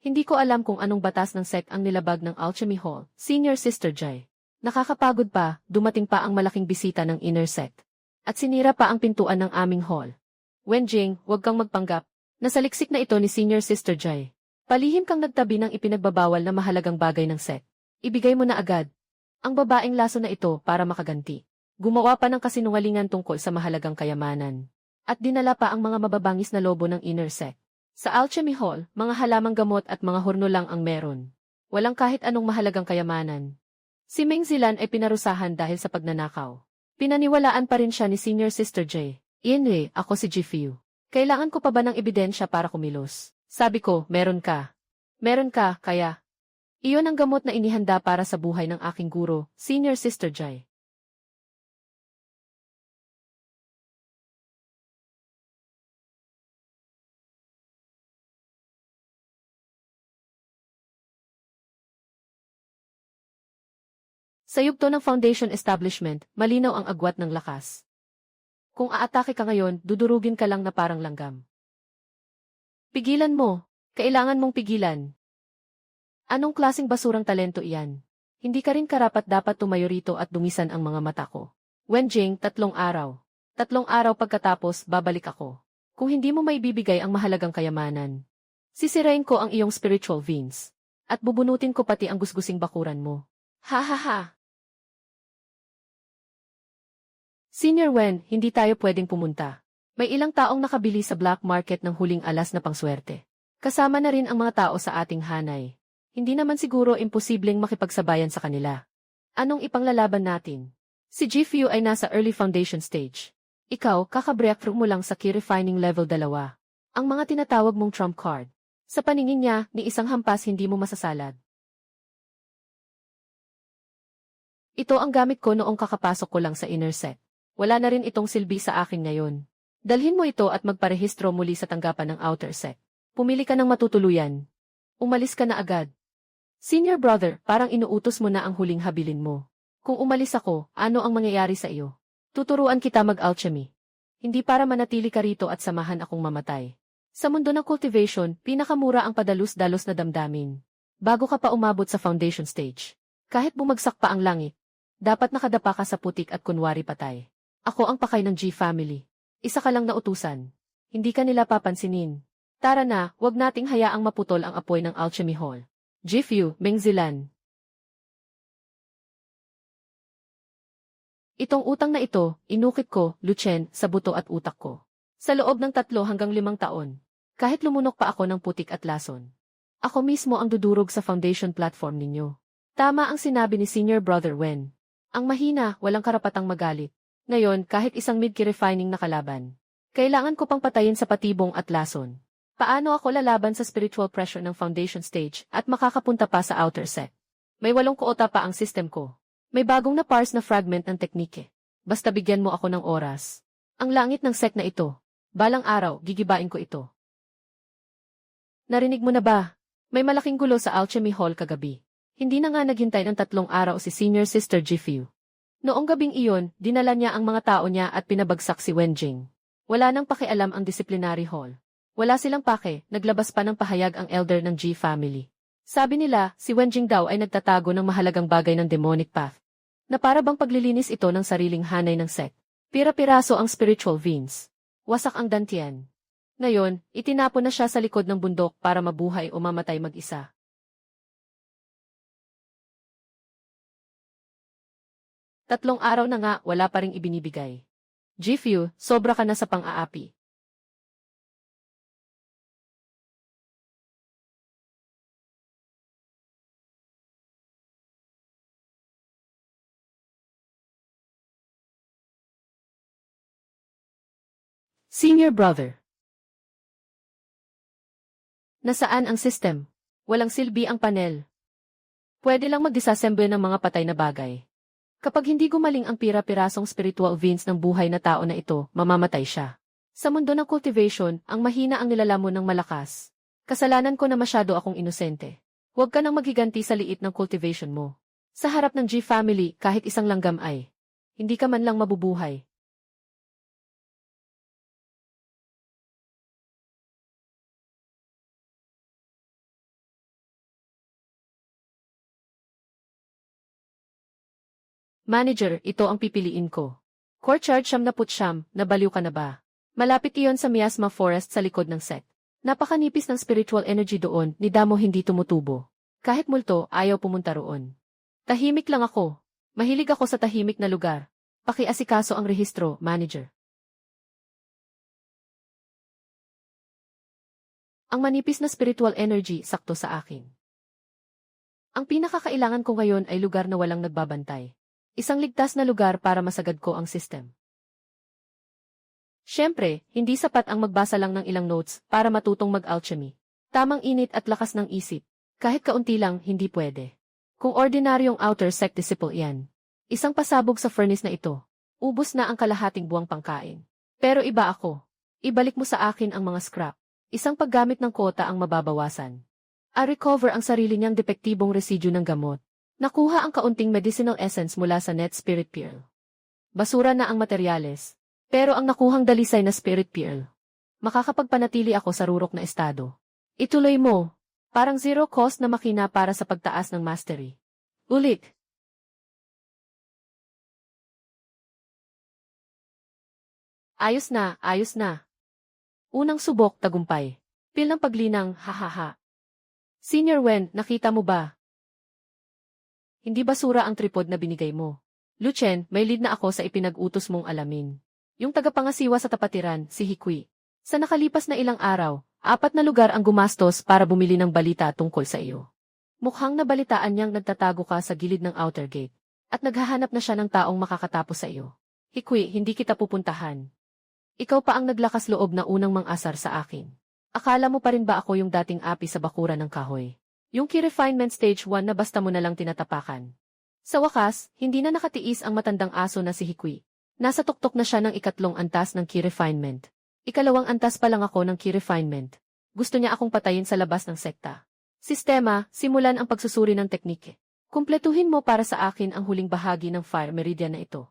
Hindi ko alam kung anong batas ng sect ang nilabag ng Alchemy Hall, Senior Sister Jai. Nakakapagod pa, dumating pa ang malaking bisita ng Inner Sect. At sinira pa ang pintuan ng aming hall. Wenjing, huwag kang magpanggap. Nasaliksik na ito ni Senior Sister Jai. Palihim kang nagtabi ng ipinagbabawal na mahalagang bagay ng sect. Ibigay mo na agad ang babaeng laso na ito para makaganti. Gumawa pa ng kasinungalingan tungkol sa mahalagang kayamanan. At dinala pa ang mga mababangis na lobo ng Inner Sect. Sa Alchemy Hall, mga halamang gamot at mga hurno lang ang meron. Walang kahit anong mahalagang kayamanan. Si Meng Zilan ay pinarusahan dahil sa pagnanakaw. Pinaniwalaan pa rin siya ni Senior Sister Jai. Inwe, ako si Jifiu. Kailangan ko pa ba ng ebidensya para kumilos? Sabi ko, meron ka. Meron ka, kaya. Iyon ang gamot na inihanda para sa buhay ng aking guro, Senior Sister Jai. Sa yugto ng foundation establishment, malinaw ang agwat ng lakas. Kung aatake ka ngayon, dudurugin ka lang na parang langgam. Pigilan mo. Kailangan mong pigilan. Anong klaseng basurang talento iyan? Hindi ka rin karapat-dapat tumayo rito at dungisan ang mga mata ko. Wenjing, 3 araw. 3 araw pagkatapos, babalik ako. Kung hindi mo maibibigay ang mahalagang kayamanan, sisirain ko ang iyong spiritual veins. At bubunutin ko pati ang gusgusing bakuran mo. Ha ha ha! Senior Wen, hindi tayo pwedeng pumunta. May ilang taong nakabili sa black market ng huling alas na pangswerte. Kasama na rin ang mga tao sa ating hanay. Hindi naman siguro imposibleng makipagsabayan sa kanila. Anong ipanglalaban natin? Si Jifiu ay nasa early foundation stage. Ikaw, kaka-breakthrough mo lang sa key refining level 2. Ang mga tinatawag mong trump card. Sa paningin niya, ni isang hampas hindi mo masasalad. Ito ang gamit ko noong kakapasok ko lang sa Inner Sect. Wala na rin itong silbi sa akin ngayon. Dalhin mo ito at magparehistro muli sa tanggapan ng Outer Sect. Pumili ka ng matutuluyan. Umalis ka na agad. Senior brother, parang inuutos mo na ang huling habilin mo. Kung umalis ako, ano ang mangyayari sa iyo? Tuturuan kita mag-alchemy. Hindi para manatili ka rito at samahan akong mamatay. Sa mundo ng cultivation, pinakamura ang padalus-dalos na damdamin. Bago ka pa umabot sa foundation stage. Kahit bumagsak pa ang langit, dapat nakadapa ka sa putik at kunwari patay. Ako ang pakay ng G family. Isa ka lang na utusan. Hindi ka nila papansinin. Tara na, wag nating hayaang maputol ang apoy ng Alchemy Hall. Jifiu, Meng Zilan. Itong utang na ito, inukit ko, Luchen, sa buto at utak ko. Sa loob ng 3 hanggang 5 taon. Kahit lumunok pa ako ng putik at lason. Ako mismo ang dudurog sa foundation platform ninyo. Tama ang sinabi ni Senior Brother Wen. Ang mahina, walang karapatang magalit. Ngayon, kahit isang mid-key refining na kalaban, kailangan ko pang patayin sa patibong at lason. Paano ako lalaban sa spiritual pressure ng foundation stage at makakapunta pa sa outer set? May 8 kuota pa ang system ko. May bagong na parse na fragment ng teknike. Basta bigyan mo ako ng oras. Ang langit ng sect na ito. Balang araw, gigibain ko ito. Narinig mo na ba? May malaking gulo sa Alchemy Hall kagabi. Hindi na nga naghintay ng 3 araw si Senior Sister Jifu. Noong gabing iyon, dinala niya ang mga tao niya at pinabagsak si Wenjing. Wala nang pakialam ang disciplinary hall. Wala silang pake, naglabas pa ng pahayag ang elder ng G family. Sabi nila, si Wenjing daw ay nagtatago ng mahalagang bagay ng demonic path. Na para bang paglilinis ito ng sariling hanay ng sect. Pira-piraso ang spiritual veins. Wasak ang dantian. Ngayon, itinapon na siya sa likod ng bundok para mabuhay o mamatay mag-isa. Tatlong araw na nga, wala pa ring ibinibigay. Jifu, sobra ka na sa pang-aapi. Senior brother. Nasaan ang system? Walang silbi ang panel. Pwede lang mag-disassemble ng mga patay na bagay. Kapag hindi gumaling ang pira-pirasong spiritual veins ng buhay na tao na ito, mamamatay siya. Sa mundo ng cultivation, ang mahina ang nilalamon ng malakas. Kasalanan ko na masyado akong inosente. Huwag ka nang maghiganti sa liit ng cultivation mo. Sa harap ng G family, kahit isang langgam ay, hindi ka man lang mabubuhay. Manager, ito ang pipiliin ko. Core charge 79, nabaliw ka na ba? Malapit iyon sa Miasma Forest sa likod ng sect. Napakanipis ng spiritual energy doon, ni Damo hindi tumutubo. Kahit multo, ayaw pumunta roon. Tahimik lang ako. Mahilig ako sa tahimik na lugar. Pakiasikaso ang rehistro, manager. Ang manipis na spiritual energy, sakto sa akin. Ang pinakakailangan ko ngayon ay lugar na walang nagbabantay. Isang ligtas na lugar para masagad ko ang system. Siyempre, hindi sapat ang magbasa lang ng ilang notes para matutong mag-alchemy. Tamang init at lakas ng isip. Kahit kaunti lang, hindi pwede. Kung ordinaryong outer sect disciple yan, isang pasabog sa furnace na ito, ubos na ang kalahating buwang pangkain. Pero iba ako. Ibalik mo sa akin ang mga scrap. Isang paggamit ng kota ang mababawasan. A-recover ang sarili niyang depektibong residue ng gamot. Nakuha ang kaunting medicinal essence mula sa net spirit pearl. Basura na ang materyales, pero ang nakuhang dalisay na spirit pearl. Makakapagpanatili ako sa rurok na estado. Ituloy mo, parang zero cost na makina para sa pagtaas ng mastery. Ulit. Ayos na, ayos na. Unang subok, tagumpay. Pilang paglinang, hahaha. Senior Wen, nakita mo ba? Hindi basura ang tripod na binigay mo. Luchen, may lead na ako sa ipinag-utos mong alamin. Yung tagapangasiwa sa tapatiran, si Hikui. Sa nakalipas na ilang araw, 4 na lugar ang gumastos para bumili ng balita tungkol sa iyo. Mukhang nabalitaan niyang nagtatago ka sa gilid ng outer gate. At naghahanap na siya ng taong makakatapos sa iyo. Hikui, hindi kita pupuntahan. Ikaw pa ang naglakas loob na unang mang-asar sa akin. Akala mo pa rin ba ako yung dating api sa bakuran ng kahoy? Yung key refinement stage 1 na basta mo na lang tinatapakan. Sa wakas, hindi na nakatiis ang matandang aso na si Hikui. Nasa tuktok na siya ng 3 antas ng key refinement. 2 antas pa lang ako ng key refinement. Gusto niya akong patayin sa labas ng sekta. Sistema, simulan ang pagsusuri ng teknike. Kumpletuhin mo para sa akin ang huling bahagi ng fire meridian na ito.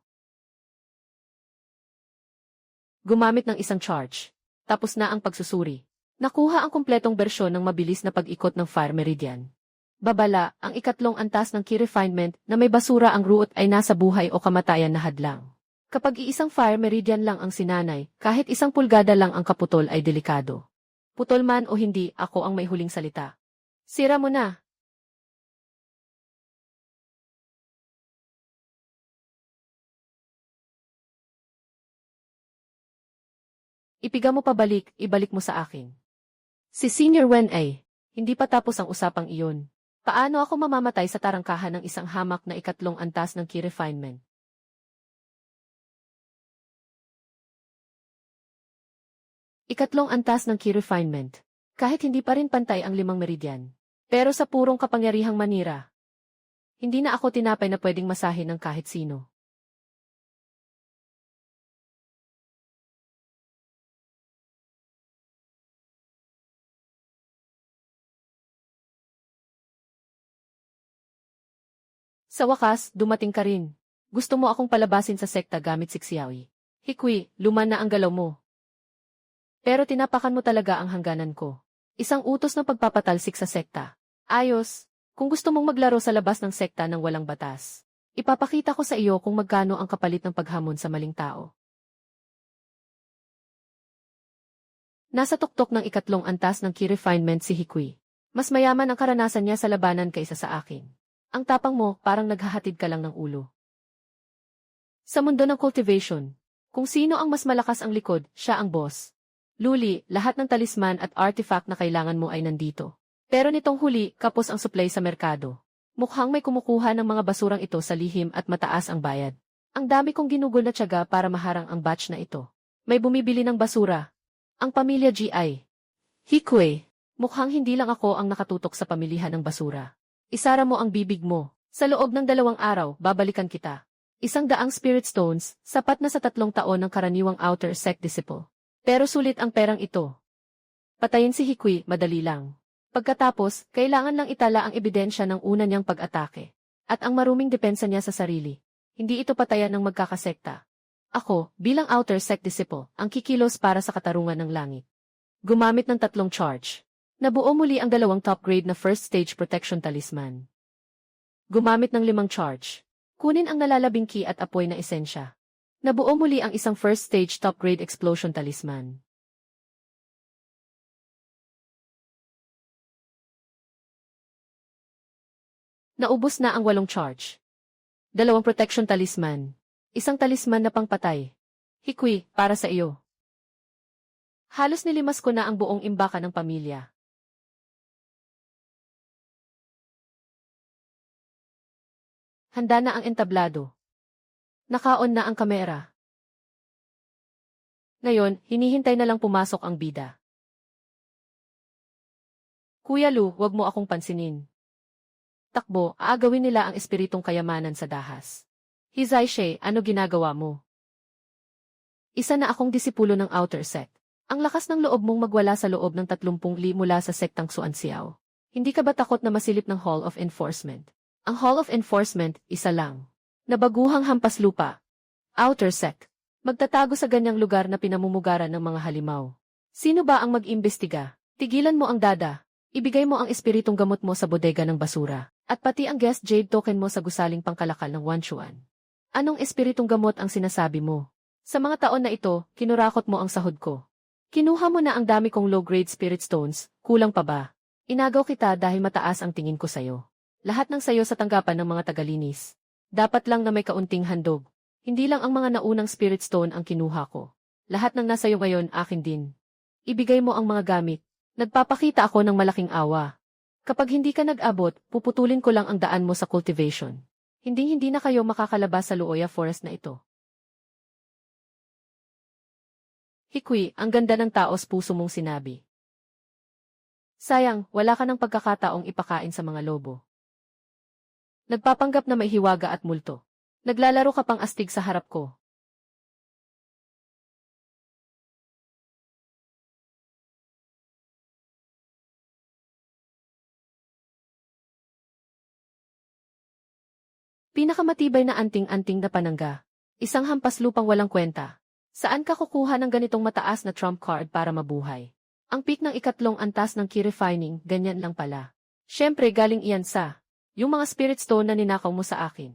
Gumamit ng isang charge. Tapos na ang pagsusuri. Nakuha ang kumpletong bersyon ng mabilis na pag-ikot ng fire meridian. Babala, ang 3 antas ng key refinement na may basura ang root ay nasa buhay o kamatayan na hadlang. Kapag iisang fire meridian lang ang sinanay, kahit 1 pulgada lang ang kaputol ay delikado. Putol man o hindi, ako ang may huling salita. Sira mo na. Ipiga mo pabalik, ibalik mo sa akin. Si Senior Wen ay, hindi pa tapos ang usapang iyon. Paano ako mamamatay sa tarangkahan ng isang hamak na 3 antas ng key refinement? 3 antas ng key refinement. Kahit hindi pa rin pantay ang 5 meridian. Pero sa purong kapangyarihang manira, hindi na ako tinapay na pwedeng masahin ng kahit sino. Sa wakas, dumating ka rin. Gusto mo akong palabasin sa sekta gamit siksiyawi. Hikwi, luma na ang galaw mo. Pero tinapakan mo talaga ang hangganan ko. Isang utos ng pagpapatalsik sa sekta. Ayos, kung gusto mong maglaro sa labas ng sekta ng walang batas, ipapakita ko sa iyo kung magkano ang kapalit ng paghamon sa maling tao. Nasa tuktok ng 3 antas ng key refinement si Hikwi. Mas mayaman ang karanasan niya sa labanan kaysa sa akin. Ang tapang mo, parang naghahatid ka lang ng ulo. Sa mundo ng cultivation, kung sino ang mas malakas ang likod, siya ang boss. Luli, lahat ng talisman at artifact na kailangan mo ay nandito. Pero nitong huli, kapos ang supply sa merkado. Mukhang may kumukuha ng mga basurang ito sa lihim at mataas ang bayad. Ang dami kong ginugol na tiyaga para maharang ang batch na ito. May bumibili ng basura. Ang pamilya GI. Hikwe, mukhang hindi lang ako ang nakatutok sa pamilihan ng basura. Isara mo ang bibig mo. Sa loob ng 2 araw, babalikan kita. 100 spirit stones, sapat na sa 3 taon ng karaniwang outer sect disciple. Pero sulit ang perang ito. Patayin si Hikwi, madali lang. Pagkatapos, kailangan lang itala ang ebidensya ng una niyang pag-atake. At ang maruming depensa niya sa sarili. Hindi ito patayan ng magkakasekta. Ako, bilang outer sect disciple, ang kikilos para sa katarungan ng langit. Gumamit ng 3 charge. Nabuo muli ang 2 top grade na first stage protection talisman. Gumamit ng 5 charge. Kunin ang nalalabing key at apoy na esensya. Nabuo muli ang isang first stage top grade explosion talisman. Naubos na ang 8 charge. 2 protection talisman. Isang talisman na pangpatay. Hikwi, para sa iyo. Halos nilimas ko na ang buong imbaka ng pamilya. Handa na ang entablado. Nakaon na ang kamera. Ngayon, hinihintay na lang pumasok ang bida. Kuya Lu, wag mo akong pansinin. Takbo, aagawin nila ang espiritong kayamanan sa dahas. Hizaishe, ano ginagawa mo? Isa na akong disipulo ng outer sect. Ang lakas ng loob mong magwala sa loob ng 30 mula sa sektang Suansiao. Hindi ka ba takot na masilip ng Hall of Enforcement? Ang Hall of Enforcement, isa lang. Nabaguhang hampas lupa. Outer sect. Magtatago sa ganyang lugar na pinamumugaran ng mga halimaw. Sino ba ang mag-imbestiga? Tigilan mo ang dada. Ibigay mo ang espiritong gamot mo sa bodega ng basura. At pati ang guest jade token mo sa gusaling pangkalakal ng Wanchuan. Anong espiritong gamot ang sinasabi mo? Sa mga taon na ito, kinurakot mo ang sahod ko. Kinuha mo na ang dami kong low-grade spirit stones, kulang pa ba? Inagaw kita dahil mataas ang tingin ko sayo. Lahat ng sayo sa tanggapan ng mga tagalinis. Dapat lang na may kaunting handog. Hindi lang ang mga naunang spirit stone ang kinuha ko. Lahat ng nasayo ngayon akin din. Ibigay mo ang mga gamit. Nagpapakita ako ng malaking awa. Kapag hindi ka nag-abot, puputulin ko lang ang daan mo sa cultivation. Hindi na kayo makakalabas sa Luoya Forest na ito. Hikwi, ang ganda ng taos puso mong sinabi. Sayang, wala ka ng pagkakataong ipakain sa mga lobo. Nagpapanggap na may hiwaga at multo. Naglalaro ka pang astig sa harap ko. Pinakamatibay na anting-anting na panangga. Isang hampas lupang walang kwenta. Saan ka kukuha ng ganitong mataas na trump card para mabuhay? Ang peak ng 3 antas ng key refining, ganyan lang pala. Siyempre galing iyan sa yung mga spirit stone na ninakaw mo sa akin.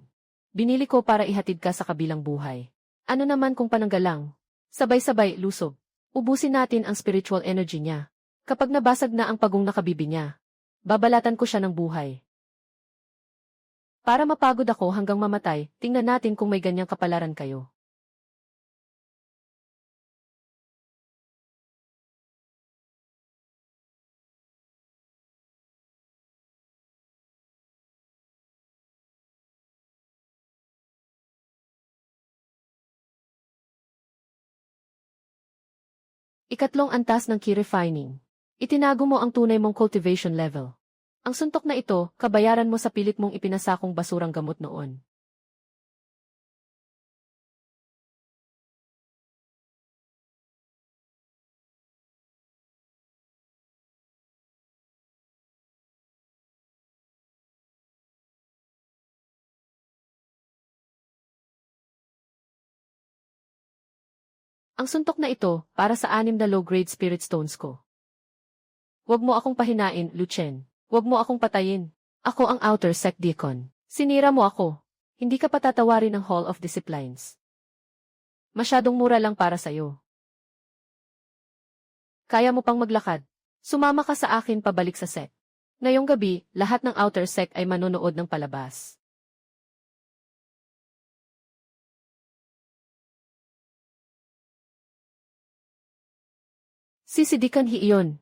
Binili ko para ihatid ka sa kabilang buhay. Ano naman kung panangga lang? Sabay-sabay, lusob. Ubusin natin ang spiritual energy niya. Kapag nabasag na ang pagong nakabibi niya, babalatan ko siya ng buhay. Para mapagod ako hanggang mamatay, tingnan natin kung may ganyang kapalaran kayo. Ikatlong antas ng key refining. Itinago mo ang tunay mong cultivation level. Ang suntok na ito, kabayaran mo sa pilit mong ipinasakong basurang gamot noon. Ang suntok na ito, para sa 6 na low-grade spirit stones ko. Huwag mo akong pahinain, Luchen. Huwag mo akong patayin. Ako ang Outer Sect Deacon. Sinira mo ako. Hindi ka patatawarin ng Hall of Disciplines. Masyadong mura lang para sa'yo. Kaya mo pang maglakad. Sumama ka sa akin pabalik sa sect. Ngayong gabi, lahat ng Outer Sect ay manonood ng palabas. Sisidikan iyon.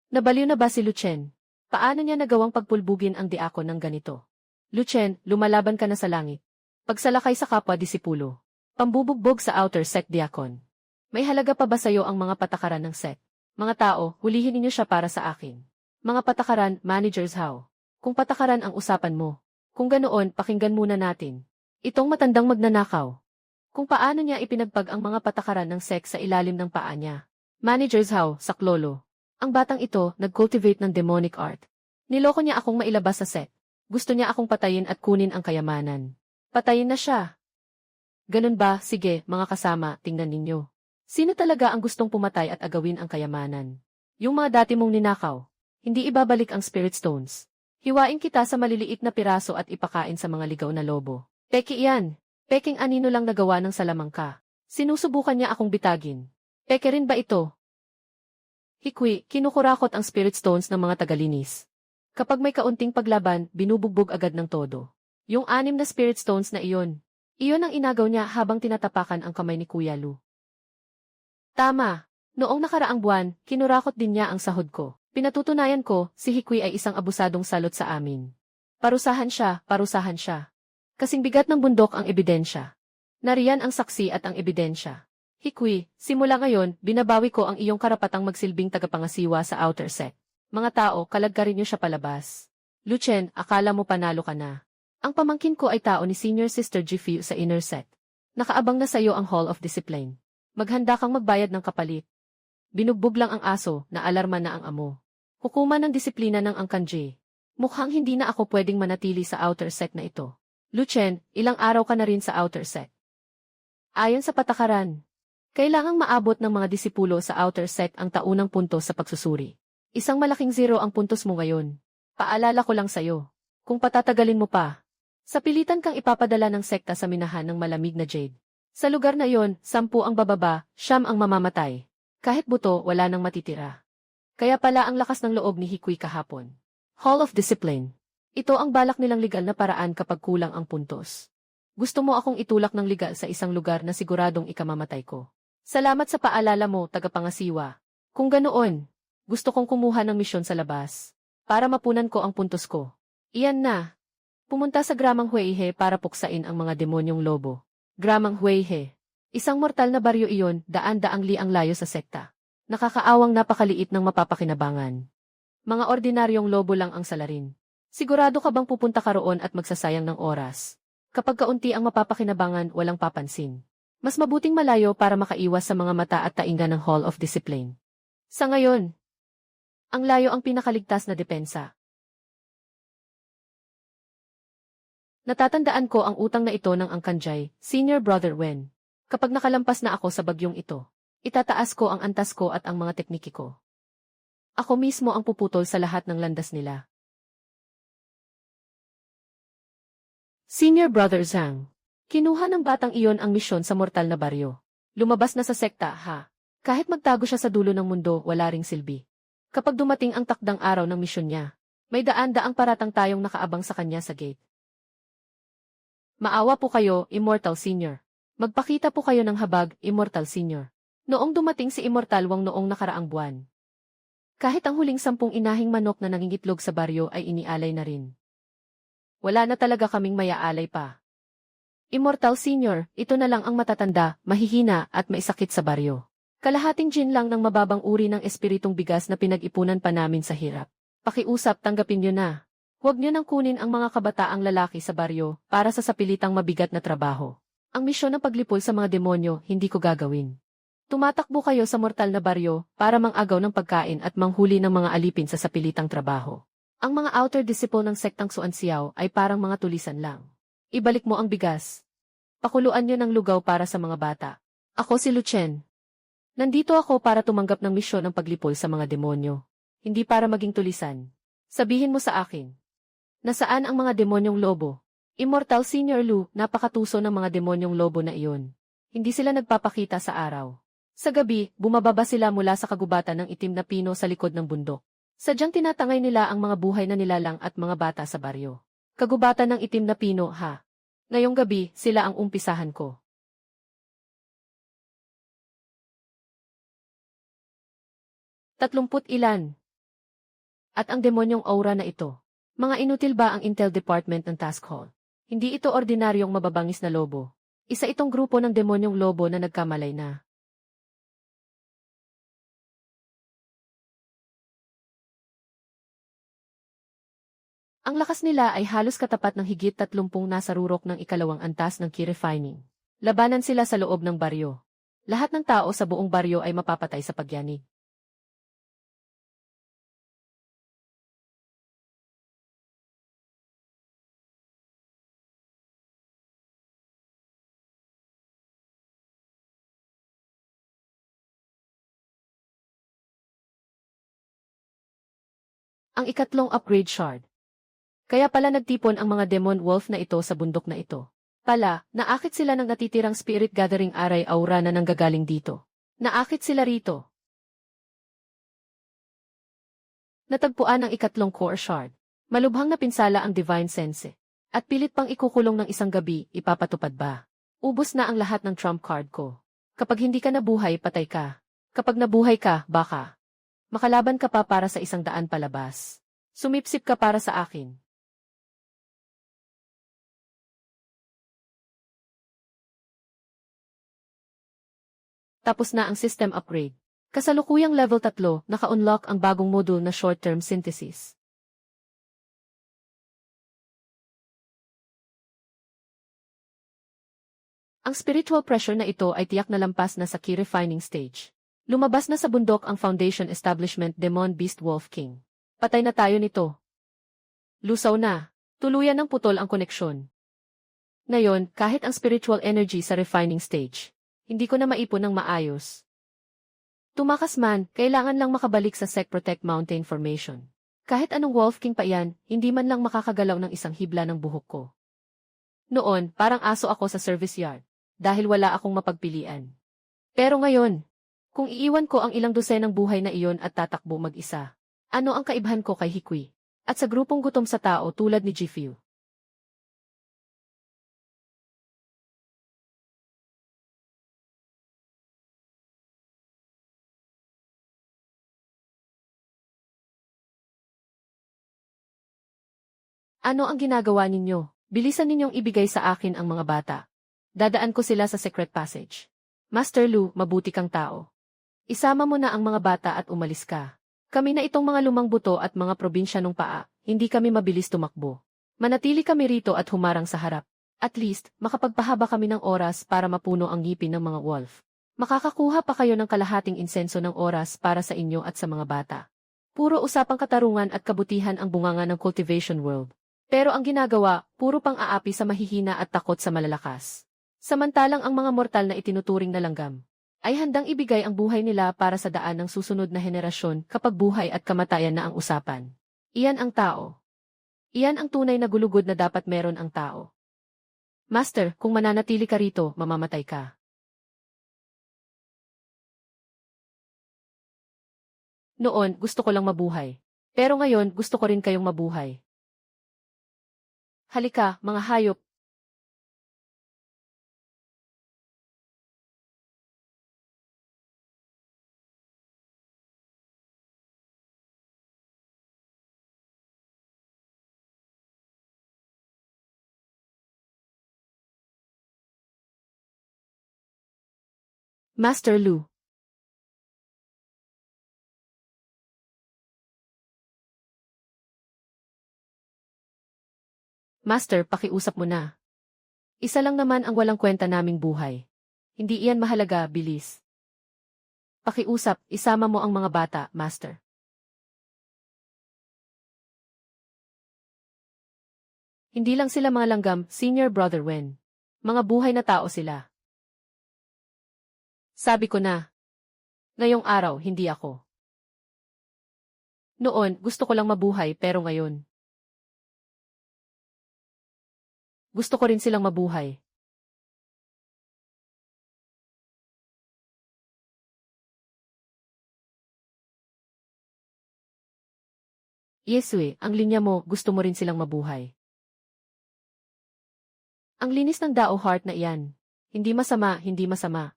Nabaliw na ba si Luchen? Paano niya nagawang pagpulbugin ang diakon ng ganito? Luchen, lumalaban ka na sa langit. Pagsalakay sa kapwa-disipulo. Pambubugbog sa Outer Sect Diakon. May halaga pa ba sa'yo ang mga patakaran ng sect? Mga tao, hulihin ninyo siya para sa akin. Mga patakaran, managers how? Kung patakaran ang usapan mo. Kung ganoon, pakinggan muna natin. Itong matandang magnanakaw. Kung paano niya ipinagpag ang mga patakaran ng sect sa ilalim ng paa niya. Managers how, saklolo. Ang batang ito, nag-cultivate ng demonic art. Niloko niya akong mailabas sa sect. Gusto niya akong patayin at kunin ang kayamanan. Patayin na siya. Ganun ba? Sige, mga kasama, tingnan ninyo. Sino talaga ang gustong pumatay at agawin ang kayamanan? Yung mga dati mong ninakaw. Hindi ibabalik ang spirit stones. Hiwain kita sa maliliit na piraso at ipakain sa mga ligaw na lobo. Peki iyan. Peking anino lang nagawa ng salamangka. Sinusubukan niya akong bitagin. Peke rin ba ito? Hikwi, kinukurakot ang spirit stones ng mga tagalinis. Kapag may kaunting paglaban, binubugbog agad ng todo. Yung 6 na spirit stones na iyon ang inagaw niya habang tinatapakan ang kamay ni Kuya Lu. Tama. Noong nakaraang buwan, kinurakot din niya ang sahod ko. Pinatutunayan ko, si Hikwi ay isang abusadong salot sa amin. Parusahan siya, parusahan siya. Kasing bigat ng bundok ang ebidensya. Nariyan ang saksi at ang ebidensya. Hikwi, simula ngayon, binabawi ko ang iyong karapatang magsilbing tagapangasiwa sa Outer Sect. Mga tao, kalagkarin niyo siya palabas. Luchen, akala mo panalo ka na. Ang pamangkin ko ay tao ni Senior Sister Jifiu sa Inner Sect. Nakaabang na sa iyo ang Hall of Discipline. Maghanda kang magbayad ng kapalit. Binugbog lang ang aso, naalarma na ang amo. Hukuman ng disiplina ng Angkanje. Mukhang hindi na ako pwedeng manatili sa Outer Sect na ito. Luchen, ilang araw ka na rin sa Outer Sect. Ayon sa patakaran, kailangang maabot ng mga disipulo sa Outer Sect ang taunang puntos sa pagsusuri. Isang malaking 0 ang puntos mo ngayon. Paalala ko lang sa'yo. Kung patatagalin mo pa, sa pilitan kang ipapadala ng sekta sa minahan ng malamig na jade. Sa lugar na yon, 10 ang bababa, 9 ang mamamatay. Kahit buto, wala nang matitira. Kaya pala ang lakas ng loob ni Hikwi kahapon. Hall of Discipline. Ito ang balak nilang legal na paraan kapag kulang ang puntos. Gusto mo akong itulak ng legal sa isang lugar na siguradong ikamamatay ko. Salamat sa paalala mo, tagapangasiwa. Kung ganoon, gusto kong kumuha ng misyon sa labas. Para mapunan ko ang puntos ko. Iyan na. Pumunta sa Gramang Hueyhe para puksain ang mga demonyong lobo. Gramang Hueyhe. Isang mortal na baryo iyon, daan-daang liang layo sa sekta. Nakakaawang napakaliit ng mapapakinabangan. Mga ordinaryong lobo lang ang salarin. Sigurado ka bang pupunta ka roon at magsasayang ng oras? Kapag kaunti ang mapapakinabangan, walang papansin. Mas mabuting malayo para makaiwas sa mga mata at tainga ng Hall of Discipline. Sa ngayon, ang layo ang pinakaligtas na depensa. Natatandaan ko ang utang na ito ng Angkanjay, Senior Brother Wen. Kapag nakalampas na ako sa bagyong ito, itataas ko ang antas ko at ang mga tekniki ko. Ako mismo ang puputol sa lahat ng landas nila. Senior Brother Zhang. Kinuha ng batang iyon ang misyon sa mortal na baryo. Lumabas na sa sekta, ha? Kahit magtago siya sa dulo ng mundo, wala ring silbi. Kapag dumating ang takdang araw ng misyon niya, may daan-daang paratang tayong nakaabang sa kanya sa gate. Maawa po kayo, Immortal Senior. Magpakita po kayo ng habag, Immortal Senior. Noong dumating si Immortal Wang noong nakaraang buwan. Kahit ang huling 10 inahing manok na nangingitlog sa baryo ay inialay na rin. Wala na talaga kaming mayaalay pa. Immortal Senior, ito na lang ang matatanda, mahihina at maisakit sa baryo. Kalahating gin lang ng mababang uri ng espiritong bigas na pinag-ipunan pa namin sa hirap. Pakiusap, tanggapin nyo na. Huwag nyo nang kunin ang mga kabataang lalaki sa baryo para sa sapilitang mabigat na trabaho. Ang misyon ng paglipol sa mga demonyo, hindi ko gagawin. Tumatakbo kayo sa mortal na baryo para mangagaw ng pagkain at manghuli ng mga alipin sa sapilitang trabaho. Ang mga outer disciple ng sektang Suansiao ay parang mga tulisan lang. Ibalik mo ang bigas. Pakuluan niyo ng lugaw para sa mga bata. Ako si Luchen. Nandito ako para tumanggap ng misyon ng paglipol sa mga demonyo. Hindi para maging tulisan. Sabihin mo sa akin. Nasaan ang mga demonyong lobo? Immortal Senior Lu, napakatuso ng mga demonyong lobo na iyon. Hindi sila nagpapakita sa araw. Sa gabi, bumababa sila mula sa kagubatan ng itim na pino sa likod ng bundok. Sadyang tinatangay nila ang mga buhay na nilalang at mga bata sa baryo. Kagubatan ng itim na pino, ha? Ngayong gabi, sila ang umpisahan ko. 30 ilan. At ang demonyong aura na ito. Mga inutil ba ang Intel Department ng Task Hall? Hindi ito ordinaryong mababangis na lobo. Isa itong grupo ng demonyong lobo na nagkamalay na. Ang lakas nila ay halos katapat ng higit 30 nasa rurok ng ikalawang antas ng key refining. Labanan sila sa loob ng baryo. Lahat ng tao sa buong baryo ay mapapatay sa pagyanig. Ang ikatlong upgrade shard. Kaya pala nagtipon ang mga demon wolf na ito sa bundok na ito. Naakit sila ng natitirang spirit gathering aray aura na nanggagaling dito. Naakit sila rito. Natagpuan ang ikatlong core shard. Malubhang napinsala ang divine sense. At pilit pang ikukulong ng isang gabi, ipapatupad ba? Ubos na ang lahat ng trump card ko. Kapag hindi ka nabuhay, patay ka. Kapag nabuhay ka, baka. Makalaban ka pa para sa 100 palabas. Sumipsip ka para sa akin. Tapos na ang system upgrade. Kasalukuyang level 3, naka-unlock ang bagong module na short-term synthesis. Ang spiritual pressure na ito ay tiyak na lampas na sa key refining stage. Lumabas na sa bundok ang Foundation Establishment Demon Beast Wolf King. Patay na tayo nito. Lusaw na. Tuluyan ng putol ang koneksyon. Ngayon, kahit ang spiritual energy sa refining stage, hindi ko na maipon ng maayos. Tumakas man, kailangan lang makabalik sa Sec Protect Mountain Formation. Kahit anong Wolf King pa iyan, hindi man lang makakagalaw ng isang hibla ng buhok ko. Noon, parang aso ako sa service yard, dahil wala akong mapagpilian. Pero ngayon, kung iiwan ko ang ilang dosenang buhay na iyon at tatakbo mag-isa, ano ang kaibahan ko kay Hikwi? At sa grupong gutom sa tao tulad ni Jifiu? Ano ang ginagawa ninyo? Bilisan ninyong ibigay sa akin ang mga bata. Dadaan ko sila sa secret passage. Master Lu, mabuti kang tao. Isama mo na ang mga bata at umalis ka. Kami na itong mga lumang buto at mga probinsya ng paa, hindi kami mabilis tumakbo. Manatili kami rito at humarang sa harap. At least, makapagpahaba kami ng oras para mapuno ang ngipin ng mga wolf. Makakakuha pa kayo ng kalahating insenso ng oras para sa inyo at sa mga bata. Puro usapang katarungan at kabutihan ang bunganga ng cultivation world. Pero ang ginagawa, puro pang-aapi sa mahihina at takot sa malalakas. Samantalang ang mga mortal na itinuturing na langgam ay handang ibigay ang buhay nila para sa daan ng susunod na henerasyon kapag buhay at kamatayan na ang usapan. Iyan ang tao. Iyan ang tunay na gulugod na dapat meron ang tao. Master, kung mananatili ka rito, mamamatay ka. Noon, gusto ko lang mabuhay. Pero ngayon, gusto ko rin kayong mabuhay. Halika, mga hayop. Master Lu. Master, pakiusap mo na. Isa lang naman ang walang kwenta naming buhay. Hindi iyan mahalaga, bilis. Pakiusap, isama mo ang mga bata, Master. Hindi lang sila mga langgam, Senior Brother Wen. Mga buhay na tao sila. Sabi ko na. Ngayong araw, hindi ako. Noon, gusto ko lang mabuhay pero ngayon. Gusto ko rin silang mabuhay. Yesue, ang linya mo, gusto mo rin silang mabuhay. Ang linis ng Dao Heart na iyan. Hindi masama, hindi masama.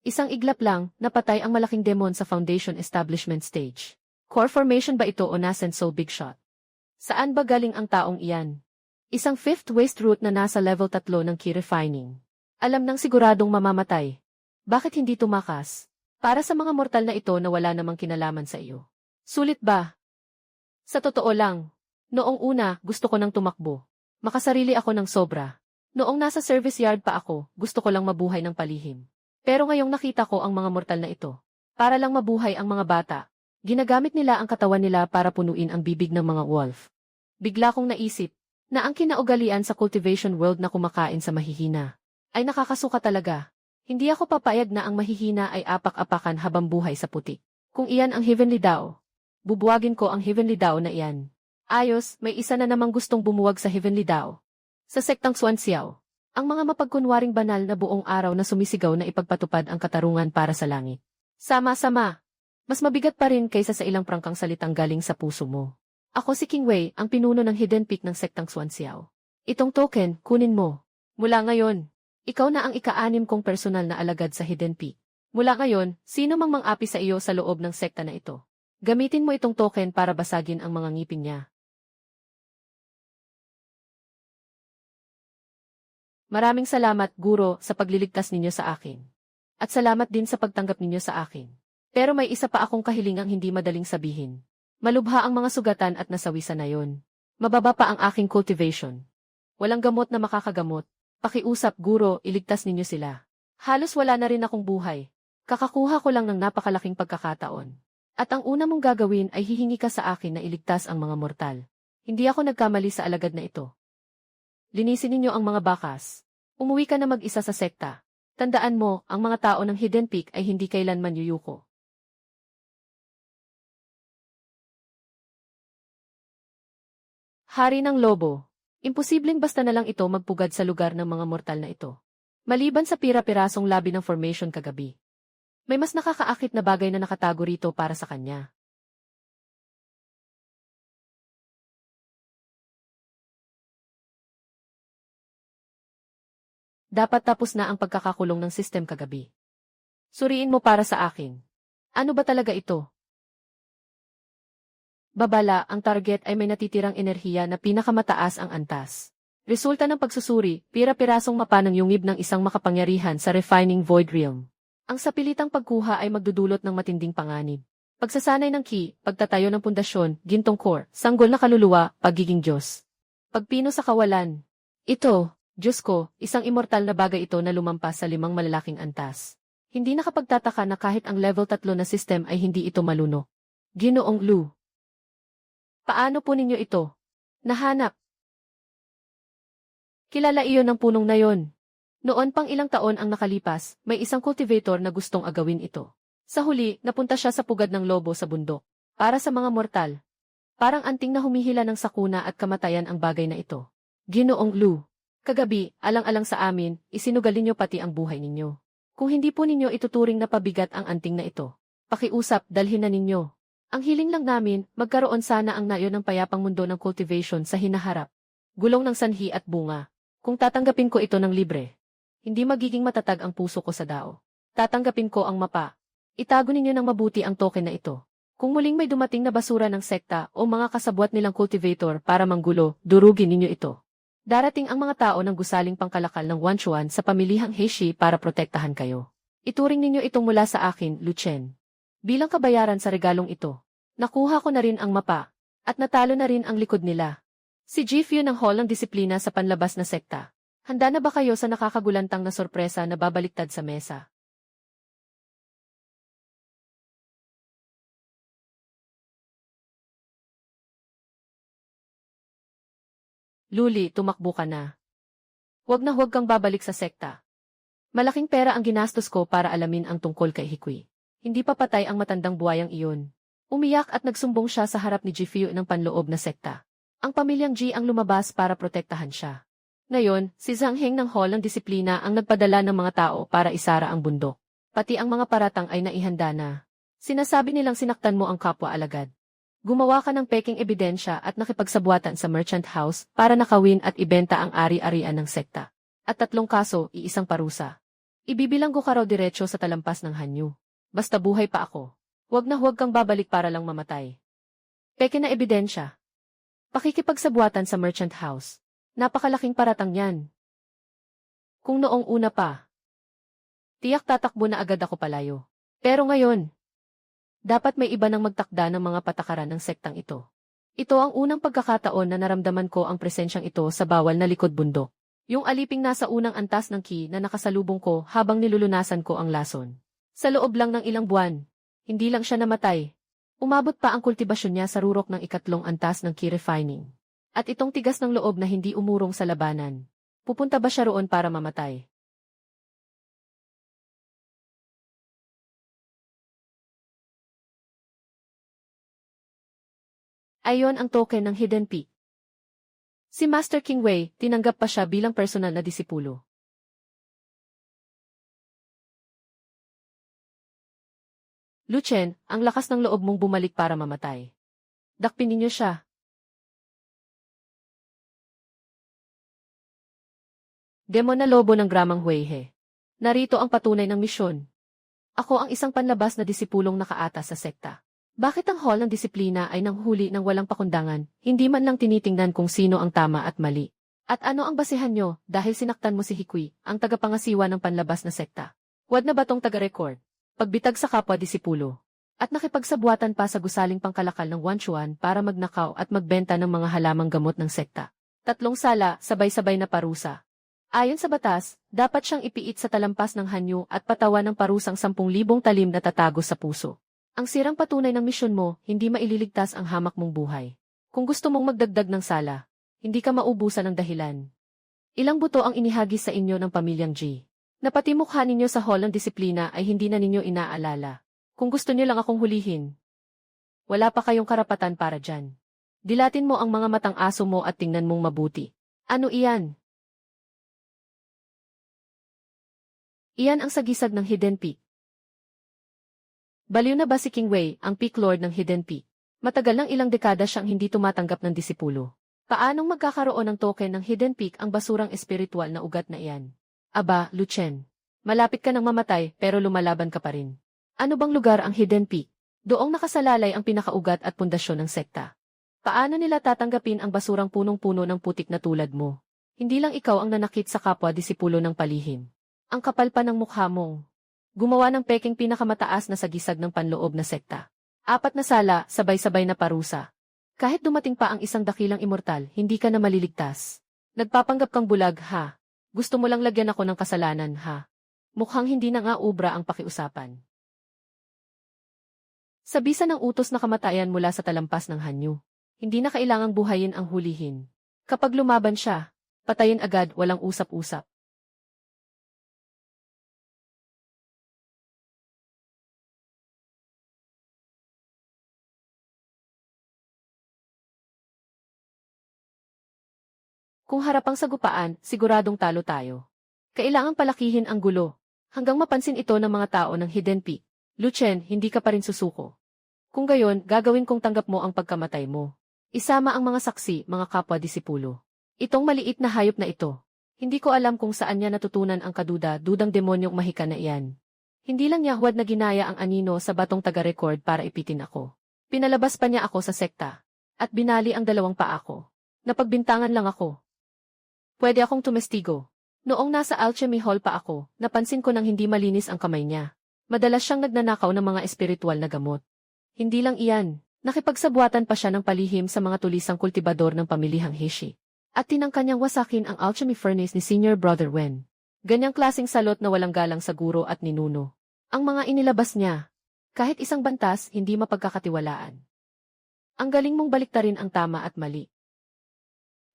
Isang iglap lang, napatay ang malaking demon sa Foundation Establishment Stage. Core formation ba ito o nascent soul big shot? Saan ba galing ang taong iyan? Isang fifth waste root na nasa level 3 ng key refining. Alam nang siguradong mamamatay. Bakit hindi tumakas? Para sa mga mortal na ito na wala namang kinalaman sa iyo. Sulit ba? Sa totoo lang, noong una, gusto ko nang tumakbo. Makasarili ako ng sobra. Noong nasa service yard pa ako, gusto ko lang mabuhay ng palihim. Pero ngayong nakita ko ang mga mortal na ito, para lang mabuhay ang mga bata, ginagamit nila ang katawan nila para punuin ang bibig ng mga wolf. Bigla kong naisip, na ang kinaugalian sa cultivation world na kumakain sa mahihina, ay nakakasuka talaga. Hindi ako papayag na ang mahihina ay apak-apakan habang buhay sa putik. Kung iyan ang Heavenly Dao, bubuwagin ko ang Heavenly Dao na iyan. Ayos, may isa na namang gustong bumuwag sa Heavenly Dao. Sa sektang Xuanxiao. Ang mga mapagkunwaring banal na buong araw na sumisigaw na ipagpatupad ang katarungan para sa langit. Sama-sama. Mas mabigat pa rin kaysa sa ilang prangkang salitang galing sa puso mo. Ako si King Wei, ang pinuno ng hidden peak ng sektang Xuanxiao. Itong token, kunin mo. Mula ngayon, ikaw na ang ika-6 kong personal na alagad sa hidden peak. Mula ngayon, sino mang mang-api sa iyo sa loob ng sekta na ito. Gamitin mo itong token para basagin ang mga ngipin niya. Maraming salamat, Guro, sa pagliligtas ninyo sa akin. At salamat din sa pagtanggap ninyo sa akin. Pero may isa pa akong kahilingang hindi madaling sabihin. Malubha ang mga sugatan at nasawisan na yon. Mababa pa ang aking cultivation. Walang gamot na makakagamot. Pakiusap, Guro, iligtas ninyo sila. Halos wala na rin akong buhay. Kakakuha ko lang ng napakalaking pagkakataon. At ang una mong gagawin ay hihingi ka sa akin na iligtas ang mga mortal. Hindi ako nagkamali sa alagad na ito. Linisin ninyo ang mga bakas. Umuwi ka na mag-isa sa sekta. Tandaan mo, ang mga tao ng Hidden Peak ay hindi kailanman yuyuko. Hari ng Lobo. Imposibleng basta na lang ito magpugad sa lugar ng mga mortal na ito. Maliban sa pira-pirasong labi ng formation kagabi. May mas nakakaakit na bagay na nakatago rito para sa kanya. Dapat tapos na ang pagkakakulong ng system kagabi. Suriin mo para sa akin. Ano ba talaga ito? Babala, ang target ay may natitirang enerhiya na pinakamataas ang antas. Resulta ng pagsusuri, pira-pirasong mapa ng yungib ng isang makapangyarihan sa refining void realm. Ang sapilitang pagkuha ay magdudulot ng matinding panganib. Pagsasanay ng ki, pagtatayo ng pundasyon, gintong core, sanggol na kaluluwa, pagiging Diyos. Pagpino sa kawalan. Ito, Diyos ko, isang immortal na bagay ito na lumampas sa 5 malalaking antas. Hindi nakapagtataka na kahit ang level 3 na system ay hindi ito malunok. Ginoong Lu. Paano po ninyo ito? Nahanap. Kilala iyon ng punong na yon. Noon pang ilang taon ang nakalipas, may isang cultivator na gustong agawin ito. Sa huli, napunta siya sa pugad ng lobo sa bundok. Para sa mga mortal. Parang anting na humihila ng sakuna at kamatayan ang bagay na ito. Ginoong Lu. Kagabi, alang-alang sa amin, isinugalin niyo pati ang buhay ninyo. Kung hindi po ninyo ituturing na pabigat ang anting na ito, pakiusap, dalhin na ninyo. Ang hiling lang namin, magkaroon sana ang nayon ng payapang mundo ng cultivation sa hinaharap. Gulong ng sanhi at bunga. Kung tatanggapin ko ito ng libre, hindi magiging matatag ang puso ko sa dao. Tatanggapin ko ang mapa. Itago ninyo ng mabuti ang token na ito. Kung muling may dumating na basura ng sekta o mga kasabwat nilang cultivator para manggulo, durugin ninyo ito. Darating ang mga tao ng gusaling pangkalakal ng Wanchuan sa pamilihang Heishi para protektahan kayo. Ituring ninyo itong mula sa akin, Luchen. Bilang kabayaran sa regalong ito, nakuha ko na rin ang mapa, at natalo na rin ang likod nila. Si Ji-Fu ng Hall ng Disiplina sa panlabas na sekta. Handa na ba kayo sa nakakagulantang na sorpresa na babaliktad sa mesa? Luli, tumakbo ka na. Huwag kang babalik sa sekta. Malaking pera ang ginastos ko para alamin ang tungkol kay Hikui. Hindi pa patay ang matandang buhayang iyon. Umiyak at nagsumbong siya sa harap ni Ji-Fu ng panloob na sekta. Ang pamilyang Ji ang lumabas para protektahan siya. Ngayon, si Zhang Heng ng Hall ng Disiplina ang nagpadala ng mga tao para isara ang bundok. Pati ang mga paratang ay naihanda na. Sinasabi nilang sinaktan mo ang kapwa alagad. Gumawa ka ng peking ebidensya at nakipagsabuatan sa merchant house para nakawin at ibenta ang ari-arian ng sekta. At 3 kaso, iisang parusa. Ibibilanggo ka raw diretsyo sa talampas ng Hanyu. Basta buhay pa ako. Huwag kang babalik para lang mamatay. Peke na ebidensya. Pakikipagsabuatan sa merchant house. Napakalaking paratang yan. Kung noong una pa, tiyak tatakbo na agad ako palayo. Pero ngayon, dapat may iba nang magtakda ng mga patakaran ng sektang ito. Ito ang unang pagkakataon na naramdaman ko ang presensyang ito sa bawal na likod bundok. Yung aliping nasa unang antas ng ki na nakasalubong ko habang nilulunasan ko ang lason. Sa loob lang ng ilang buwan, hindi lang siya namatay. Umabot pa ang kultibasyon niya sa rurok ng 2 antas ng ki refining. At itong tigas ng loob na hindi umurong sa labanan. Pupunta ba siya roon para mamatay? Ayon ang token ng Hidden Peak. Si Master King Wei, tinanggap pa siya bilang personal na disipulo. Luchen, ang lakas ng loob mong bumalik para mamatay. Dakpin ninyo siya. Demon na lobo ng Gramang Huihe. Narito ang patunay ng misyon. Ako ang isang panlabas na disipulong nakaata sa sekta. Bakit ang Hall ng Disiplina ay nanghuli ng walang pakundangan, hindi man lang tinitingnan kung sino ang tama at mali? At ano ang basehan nyo dahil sinaktan mo si Hikui, ang tagapangasiwa ng panlabas na sekta? Huwag na ba tong taga-record? Pagbitag sa kapwa disipulo. At nakipagsabuatan pa sa gusaling pangkalakal ng Wanchuan para magnakaw at magbenta ng mga halamang gamot ng sekta. 3 sala, sabay-sabay na parusa. Ayon sa batas, dapat siyang ipiit sa talampas ng Hanyu at patawan ng parusang 10,000 talim na tatago sa puso. Ang sirang patunay ng misyon mo, hindi maililigtas ang hamak mong buhay. Kung gusto mong magdagdag ng sala, hindi ka maubusan ng dahilan. Ilang buto ang inihagis sa inyo ng pamilyang G. Na pati mukha ninyo sa Hall ng Disiplina ay hindi na ninyo inaalala. Kung gusto niyo lang akong hulihin, wala pa kayong karapatan para dyan. Dilatin mo ang mga matang aso mo at tingnan mong mabuti. Ano iyan? Iyan ang sagisag ng Hidden Peak. Baliw na ba si King Wei, ang Peak Lord ng Hidden Peak? Matagal ng ilang dekada siyang hindi tumatanggap ng disipulo. Paanong magkakaroon ng token ng Hidden Peak ang basurang espiritual na ugat na iyan? Aba, Luchen. Malapit ka nang mamatay pero lumalaban ka pa rin. Ano bang lugar ang Hidden Peak? Doong nakasalalay ang pinakaugat at pundasyon ng sekta. Paano nila tatanggapin ang basurang punong-puno ng putik na tulad mo? Hindi lang ikaw ang nanakit sa kapwa disipulo ng palihim. Ang kapal pa ng mukha mong gumawa ng peking pinakamataas na sagisag ng panloob na sekta. 4 na sala, sabay-sabay na parusa. Kahit dumating pa ang isang dakilang immortal, hindi ka na maliligtas. Nagpapanggap kang bulag, ha? Gusto mo lang lagyan ako ng kasalanan, ha? Mukhang hindi na nga ubra ang pakiusapan. Sa bisa ng utos na kamatayan mula sa talampas ng Hanyu, hindi na kailangang buhayin ang hulihin. Kapag lumaban siya, patayin agad, walang usap-usap. Kung harapang sagupaan, siguradong talo tayo. Kailangang palakihin ang gulo, hanggang mapansin ito ng mga tao ng Hidden Peak. Luchen, hindi ka pa rin susuko. Kung gayon, gagawin kong tanggap mo ang pagkamatay mo. Isama ang mga saksi, mga kapwa-disipulo. Itong maliit na hayop na ito. Hindi ko alam kung saan niya natutunan ang kaduda-dudang demonyong mahika na iyan. Hindi lang niya huwad na ginaya ang anino sa batong taga-record para ipitin ako. Pinalabas pa niya ako sa sekta. At binali ang 2 paa ko. Napagbintangan lang ako. Pwede akong tumestigo. Noong nasa alchemy hall pa ako, napansin ko nang hindi malinis ang kamay niya. Madalas siyang nagnanakaw ng mga espiritual na gamot. Hindi lang iyan, nakipagsabuatan pa siya ng palihim sa mga tulisang kultibador ng pamilihang Hishi. At tinangka niyang wasakin ang alchemy furnace ni Senior Brother Wen. Ganyang klaseng salot na walang galang sa guro at ninuno. Ang mga inilabas niya, kahit isang bantas, hindi mapagkakatiwalaan. Ang galing mong baliktarin ang tama at mali.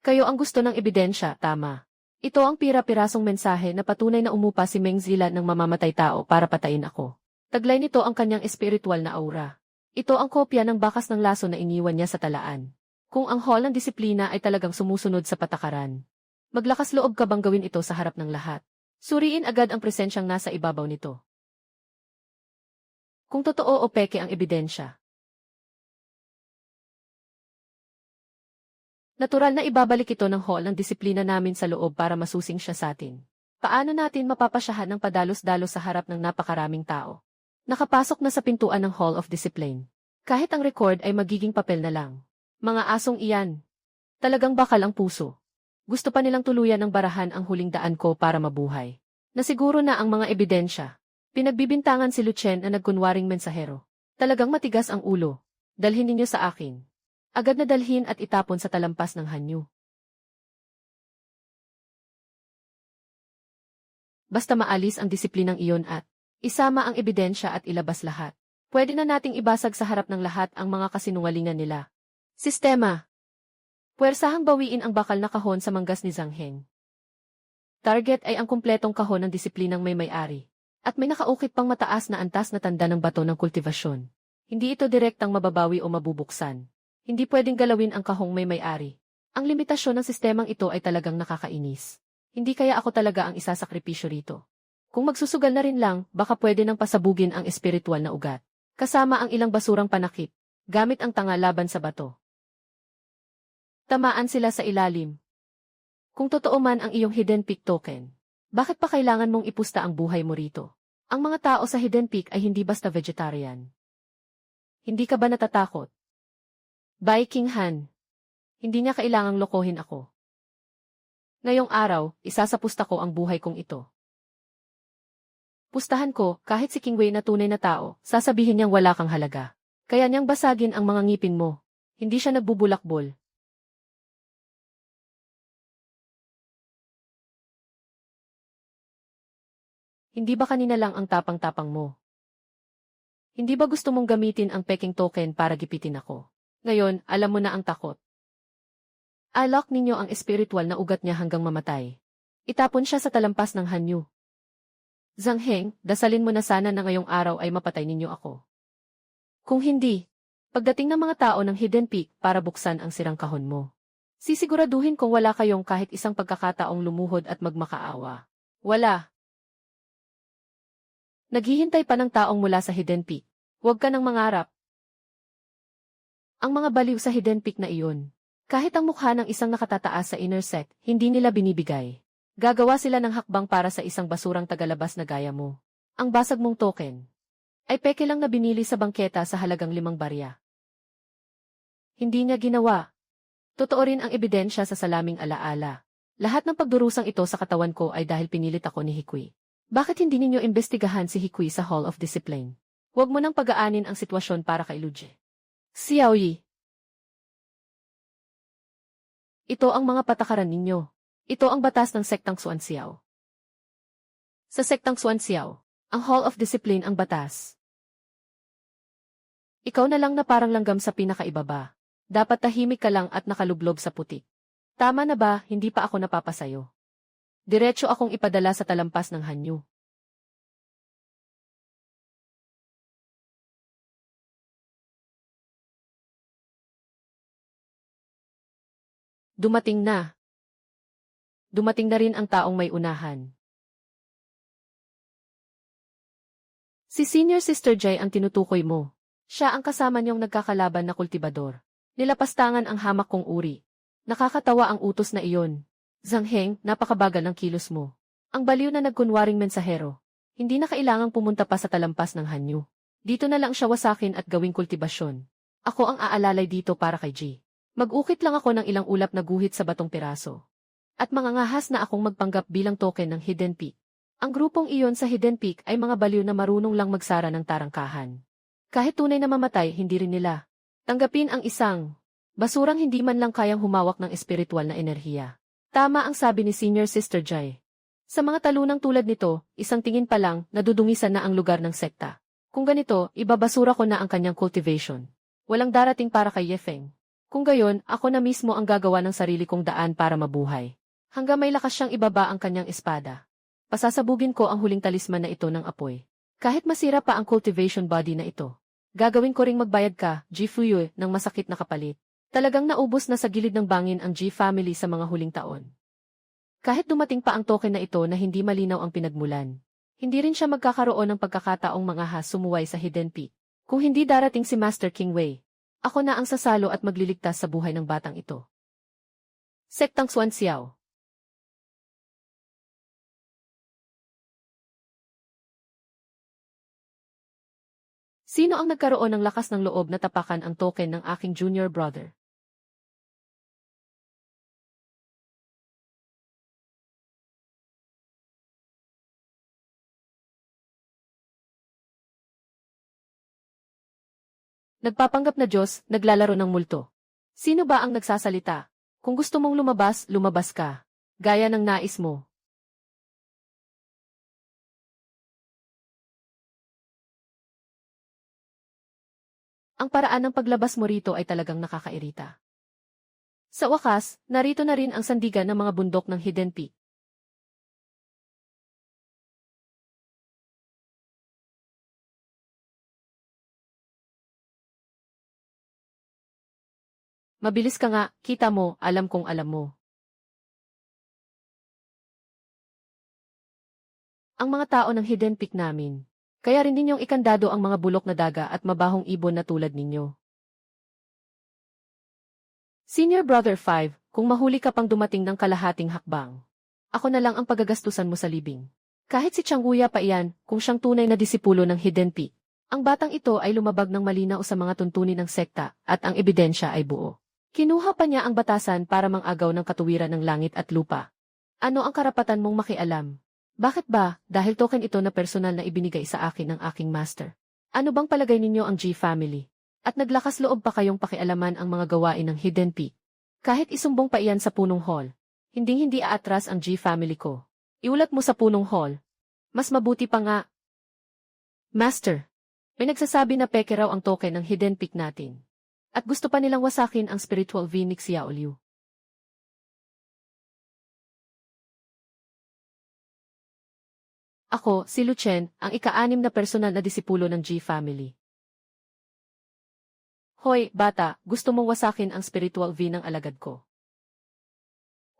Kayo ang gusto ng ebidensya, tama. Ito ang pira-pirasong mensahe na patunay na umupa si Meng Zila ng mamamatay tao para patayin ako. Taglay nito ang kanyang espiritual na aura. Ito ang kopya ng bakas ng laso na iniwan niya sa talaan. Kung ang hall ng disiplina ay talagang sumusunod sa patakaran, maglakas loob ka bang gawin ito sa harap ng lahat? Suriin agad ang presensyang nasa ibabaw nito. Kung totoo o peke ang ebidensya. Natural na ibabalik ito ng hall ng disiplina namin sa loob para masusing siya sa atin. Paano natin mapapasyahan ng padalos-dalos sa harap ng napakaraming tao? Nakapasok na sa pintuan ng Hall of Discipline. Kahit ang record ay magiging papel na lang. Mga asong iyan. Talagang bakal ang puso. Gusto pa nilang tuluyan ng barahan ang huling daan ko para mabuhay. Nasiguro na ang mga ebidensya. Pinagbibintangan si Lucien na nagkunwaring mensahero. Talagang matigas ang ulo. Dalhin ninyo sa akin. Agad na dalhin at itapon sa talampas ng hanyo. Basta maalis ang disiplinang iyon at isama ang ebidensya at ilabas lahat. Pwede na nating ibasag sa harap ng lahat ang mga kasinungalingan nila. Sistema. Puwersahang bawiin ang bakal na kahon sa manggas ni Zhang Heng. Target ay ang kumpletong kahon ng disiplinang may may-ari. At may nakaukit pang mataas na antas na tanda ng bato ng kultivasyon. Hindi ito direktang mababawi o mabubuksan. Hindi pwedeng galawin ang kahong may may-ari. Ang limitasyon ng sistemang ito ay talagang nakakainis. Hindi kaya ako talaga ang isasakripisyo rito. Kung magsusugal na rin lang, baka pwede nang pasabugin ang espiritual na ugat. Kasama ang ilang basurang panakip, gamit ang tanga laban sa bato. Tamaan sila sa ilalim. Kung totoo man ang iyong Hidden Peak token, bakit pa kailangan mong ipusta ang buhay mo rito? Ang mga tao sa Hidden Peak ay hindi basta vegetarian. Hindi ka ba natatakot? Bai King Han. Hindi niya kailangang lokohin ako. Ngayong araw, isasapusta ko ang buhay kong ito. Pustahan ko, kahit si King Wei na tunay na tao, sasabihin niyang wala kang halaga. Kaya niyang basagin ang mga ngipin mo. Hindi siya nagbubulakbol. Hindi ba kanina lang ang tapang-tapang mo? Hindi ba gusto mong gamitin ang peking token para gipitin ako? Ngayon, alam mo na ang takot. Alok ninyo ang espiritual na ugat niya hanggang mamatay. Itapon siya sa talampas ng hanyo. Zhang Heng, dasalin mo na sana na ngayong araw ay mapatay ninyo ako. Kung hindi, pagdating ng mga tao ng Hidden Peak para buksan ang sirang kahon mo, sisiguraduhin kong wala kayong kahit isang pagkakataong lumuhod at magmakaawa. Wala. Naghihintay pa ng taong mula sa Hidden Peak. Huwag ka nang mangarap. Ang mga baliw sa Hidden Peak na iyon, kahit ang mukha ng isang nakatataas sa inner sect, hindi nila binibigay. Gagawa sila ng hakbang para sa isang basurang tagalabas na gaya mo. Ang basag mong token ay peke lang na binili sa bangketa sa halagang 5 barya. Hindi niya ginawa. Totoo rin ang ebidensya sa salaming alaala. Lahat ng pagdurusang ito sa katawan ko ay dahil pinilit ako ni Hikui. Bakit hindi ninyo imbestigahan si Hikui sa Hall of Discipline? Huwag mo nang pag-aanin ang sitwasyon para kay Luje. Xiao Yi. Ito ang mga patakaran ninyo. Ito ang batas ng sektang Xuanxiao. Sa sektang Xuanxiao, ang Hall of Discipline ang batas. Ikaw na lang na parang langgam sa pinakaibaba. Dapat tahimik ka lang at nakalublob sa putik. Tama na ba, hindi pa ako napapasayo? Diretso akong ipadala sa talampas ng hanyo. Dumating na. Dumating na rin ang taong may unahan. Si Senior Sister Jai ang tinutukoy mo. Siya ang kasama niyong nagkakalaban na kultibador. Nilapastangan ang hamak kong uri. Nakakatawa ang utos na iyon. Zhang Heng, napakabagal ng kilos mo. Ang baliw na nagkunwaring mensahero. Hindi na kailangang pumunta pa sa talampas ng hanyo. Dito na lang siya wasakin at gawing kultibasyon. Ako ang aalalay dito para kay G. Mag-ukit lang ako ng ilang ulap na guhit sa batong piraso. At mangangahas na akong magpanggap bilang token ng Hidden Peak. Ang grupong iyon sa Hidden Peak ay mga baliw na marunong lang magsara ng tarangkahan. Kahit tunay na mamatay, hindi rin nila tanggapin ang isang basurang hindi man lang kayang humawak ng espiritual na enerhiya. Tama ang sabi ni Senior Sister Jai. Sa mga talunang tulad nito, isang tingin pa lang, nadudungisan na ang lugar ng sekta. Kung ganito, ibabasura ko na ang kanyang cultivation. Walang darating para kay Yefeng. Kung gayon, ako na mismo ang gagawa ng sarili kong daan para mabuhay. Hanggang may lakas siyang ibaba ang kanyang espada. Pasasabugin ko ang huling talisman na ito ng apoy. Kahit masira pa ang cultivation body na ito. Gagawin ko ring magbayad ka, Ji Fuyue, ng masakit na kapalit. Talagang naubos na sa gilid ng bangin ang Ji family sa mga huling taon. Kahit dumating pa ang token na ito na hindi malinaw ang pinagmulan. Hindi rin siya magkakaroon ng pagkakataong mangahas sumuway sa Hidden Peak. Kung hindi darating si Master King Wei, ako na ang sasalo at magliligtas sa buhay ng batang ito. Sektang Xuanxiao. Sino ang nagkaroon ng lakas ng loob na tapakan ang token ng aking junior brother? Nagpapanggap na Diyos, naglalaro ng multo. Sino ba ang nagsasalita? Kung gusto mong lumabas, lumabas ka. Gaya ng nais mo. Ang paraan ng paglabas mo rito ay talagang nakakairita. Sa wakas, narito na rin ang sandigan ng mga bundok ng Hidden Peak. Mabilis ka nga, kita mo, alam kong alam mo. Ang mga tao ng Hidden Peak namin. Kaya rin ninyong ikandado ang mga bulok na daga at mabahong ibon na tulad ninyo. Senior Brother 5, kung mahuli ka pang dumating ng kalahating hakbang, ako na lang ang pagagastusan mo sa libing. Kahit si Changuya pa iyan, kung siyang tunay na disipulo ng Hidden Peak. Ang batang ito ay lumabag ng malinaw sa mga tuntunin ng sekta at ang ebidensya ay buo. Kinuha pa niya ang batasan para mangagaw ng katuwiran ng langit at lupa. Ano ang karapatan mong makialam? Bakit ba, dahil token ito na personal na ibinigay sa akin ng aking master? Ano bang palagay ninyo ang G family? At naglakas loob pa kayong pakialaman ang mga gawain ng Hidden Peak. Kahit isumbong pa iyan sa punong hall, hinding-hindi aatras ang G family ko. Iulat mo sa punong hall. Mas mabuti pa nga. Master, may nagsasabi na peke raw ang token ng Hidden Peak natin. At gusto pa nilang wasakin ang spiritual Phoenix Xiao Liu. Ako, si Luchen, ang ika-6 na personal na disipulo ng G family. Hoy, bata, gusto mong wasakin ang spiritual V ng alagad ko.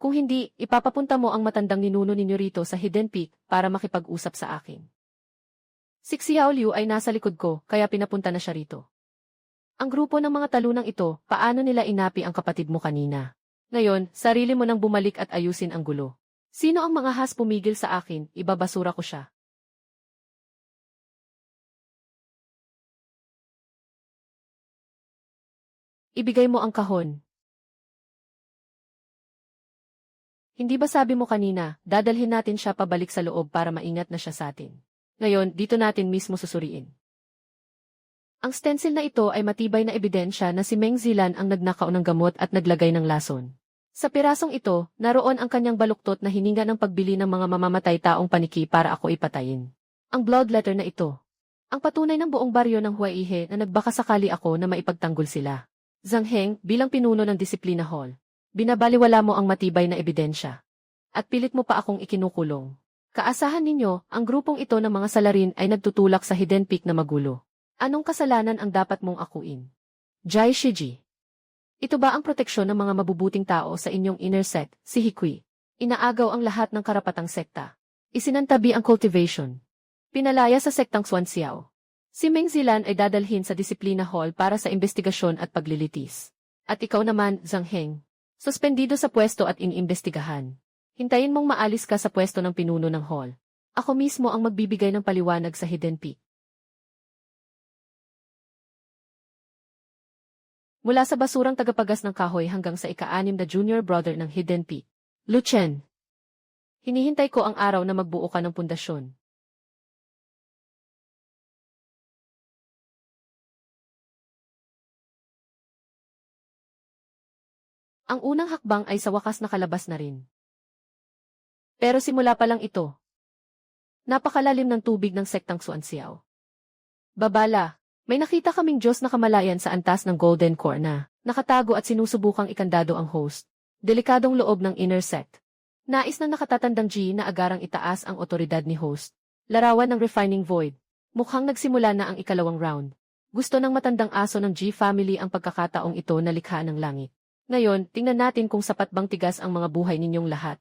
Kung hindi, ipapapunta mo ang matandang ninuno ninyo rito sa Hidden Peak para makipag-usap sa akin. Si Xiao Liu ay nasa likod ko, kaya pinapunta na siya rito. Ang grupo ng mga talunang ito, paano nila inapi ang kapatid mo kanina? Ngayon, sarili mo nang bumalik at ayusin ang gulo. Sino ang mga has pumigil sa akin, ibabasura ko siya. Ibigay mo ang kahon. Hindi ba sabi mo kanina, dadalhin natin siya pabalik sa loob para maingat na siya sa atin? Ngayon, dito natin mismo susuriin. Ang stencil na ito ay matibay na ebidensya na si Meng Zilan ang nagnakaw ng gamot at naglagay ng lason. Sa pirasong ito, naroon ang kanyang baluktot na hininga ng pagbili ng mga mamamatay taong paniki para ako ipatayin. Ang blood letter na ito. Ang patunay ng buong baryo ng Huaihe na nagbaka sakali ako na maipagtanggol sila. Zhang Heng, bilang pinuno ng Disiplina Hall, binabaliwala mo ang matibay na ebidensya. At pilit mo pa akong ikinukulong. Kaasahan ninyo, ang grupong ito ng mga salarin ay nagtutulak sa Hidden Peak na magulo. Anong kasalanan ang dapat mong akuin? Jai Shiji. Ito ba ang proteksyon ng mga mabubuting tao sa inyong inner set, si Hikui? Inaagaw ang lahat ng karapatang sekta. Isinantabi ang cultivation. Pinalaya sa sektang Xuanxiao. Si Meng Zilan ay dadalhin sa Disiplina Hall para sa investigasyon at paglilitis. At ikaw naman, Zhang Heng, suspendido sa pwesto at iniimbestigahan. Hintayin mong maalis ka sa pwesto ng pinuno ng hall. Ako mismo ang magbibigay ng paliwanag sa Hidden Peak. Mula sa basurang tagapagas ng kahoy hanggang sa ika-6 na junior brother ng Hidden Peak, Luchen. Hinihintay ko ang araw na magbuo ka ng pundasyon. Ang unang hakbang ay sa wakas nakalabas na rin. Pero simula pa lang ito. Napakalalim ng tubig ng sektang Suansiao. Babala, may nakita kaming Diyos na kamalayan sa antas ng Golden Core na nakatago at sinusubukang ikandado ang host. Delikadong loob ng inner sect. Nais ng nakatatandang G na agarang itaas ang otoridad ni host. Larawan ng refining void. Mukhang nagsimula na ang ikalawang round. Gusto ng matandang aso ng G family ang pagkakataong ito na likha ng langit. Ngayon, tingnan natin kung sapat bang tigas ang mga buhay ninyong lahat.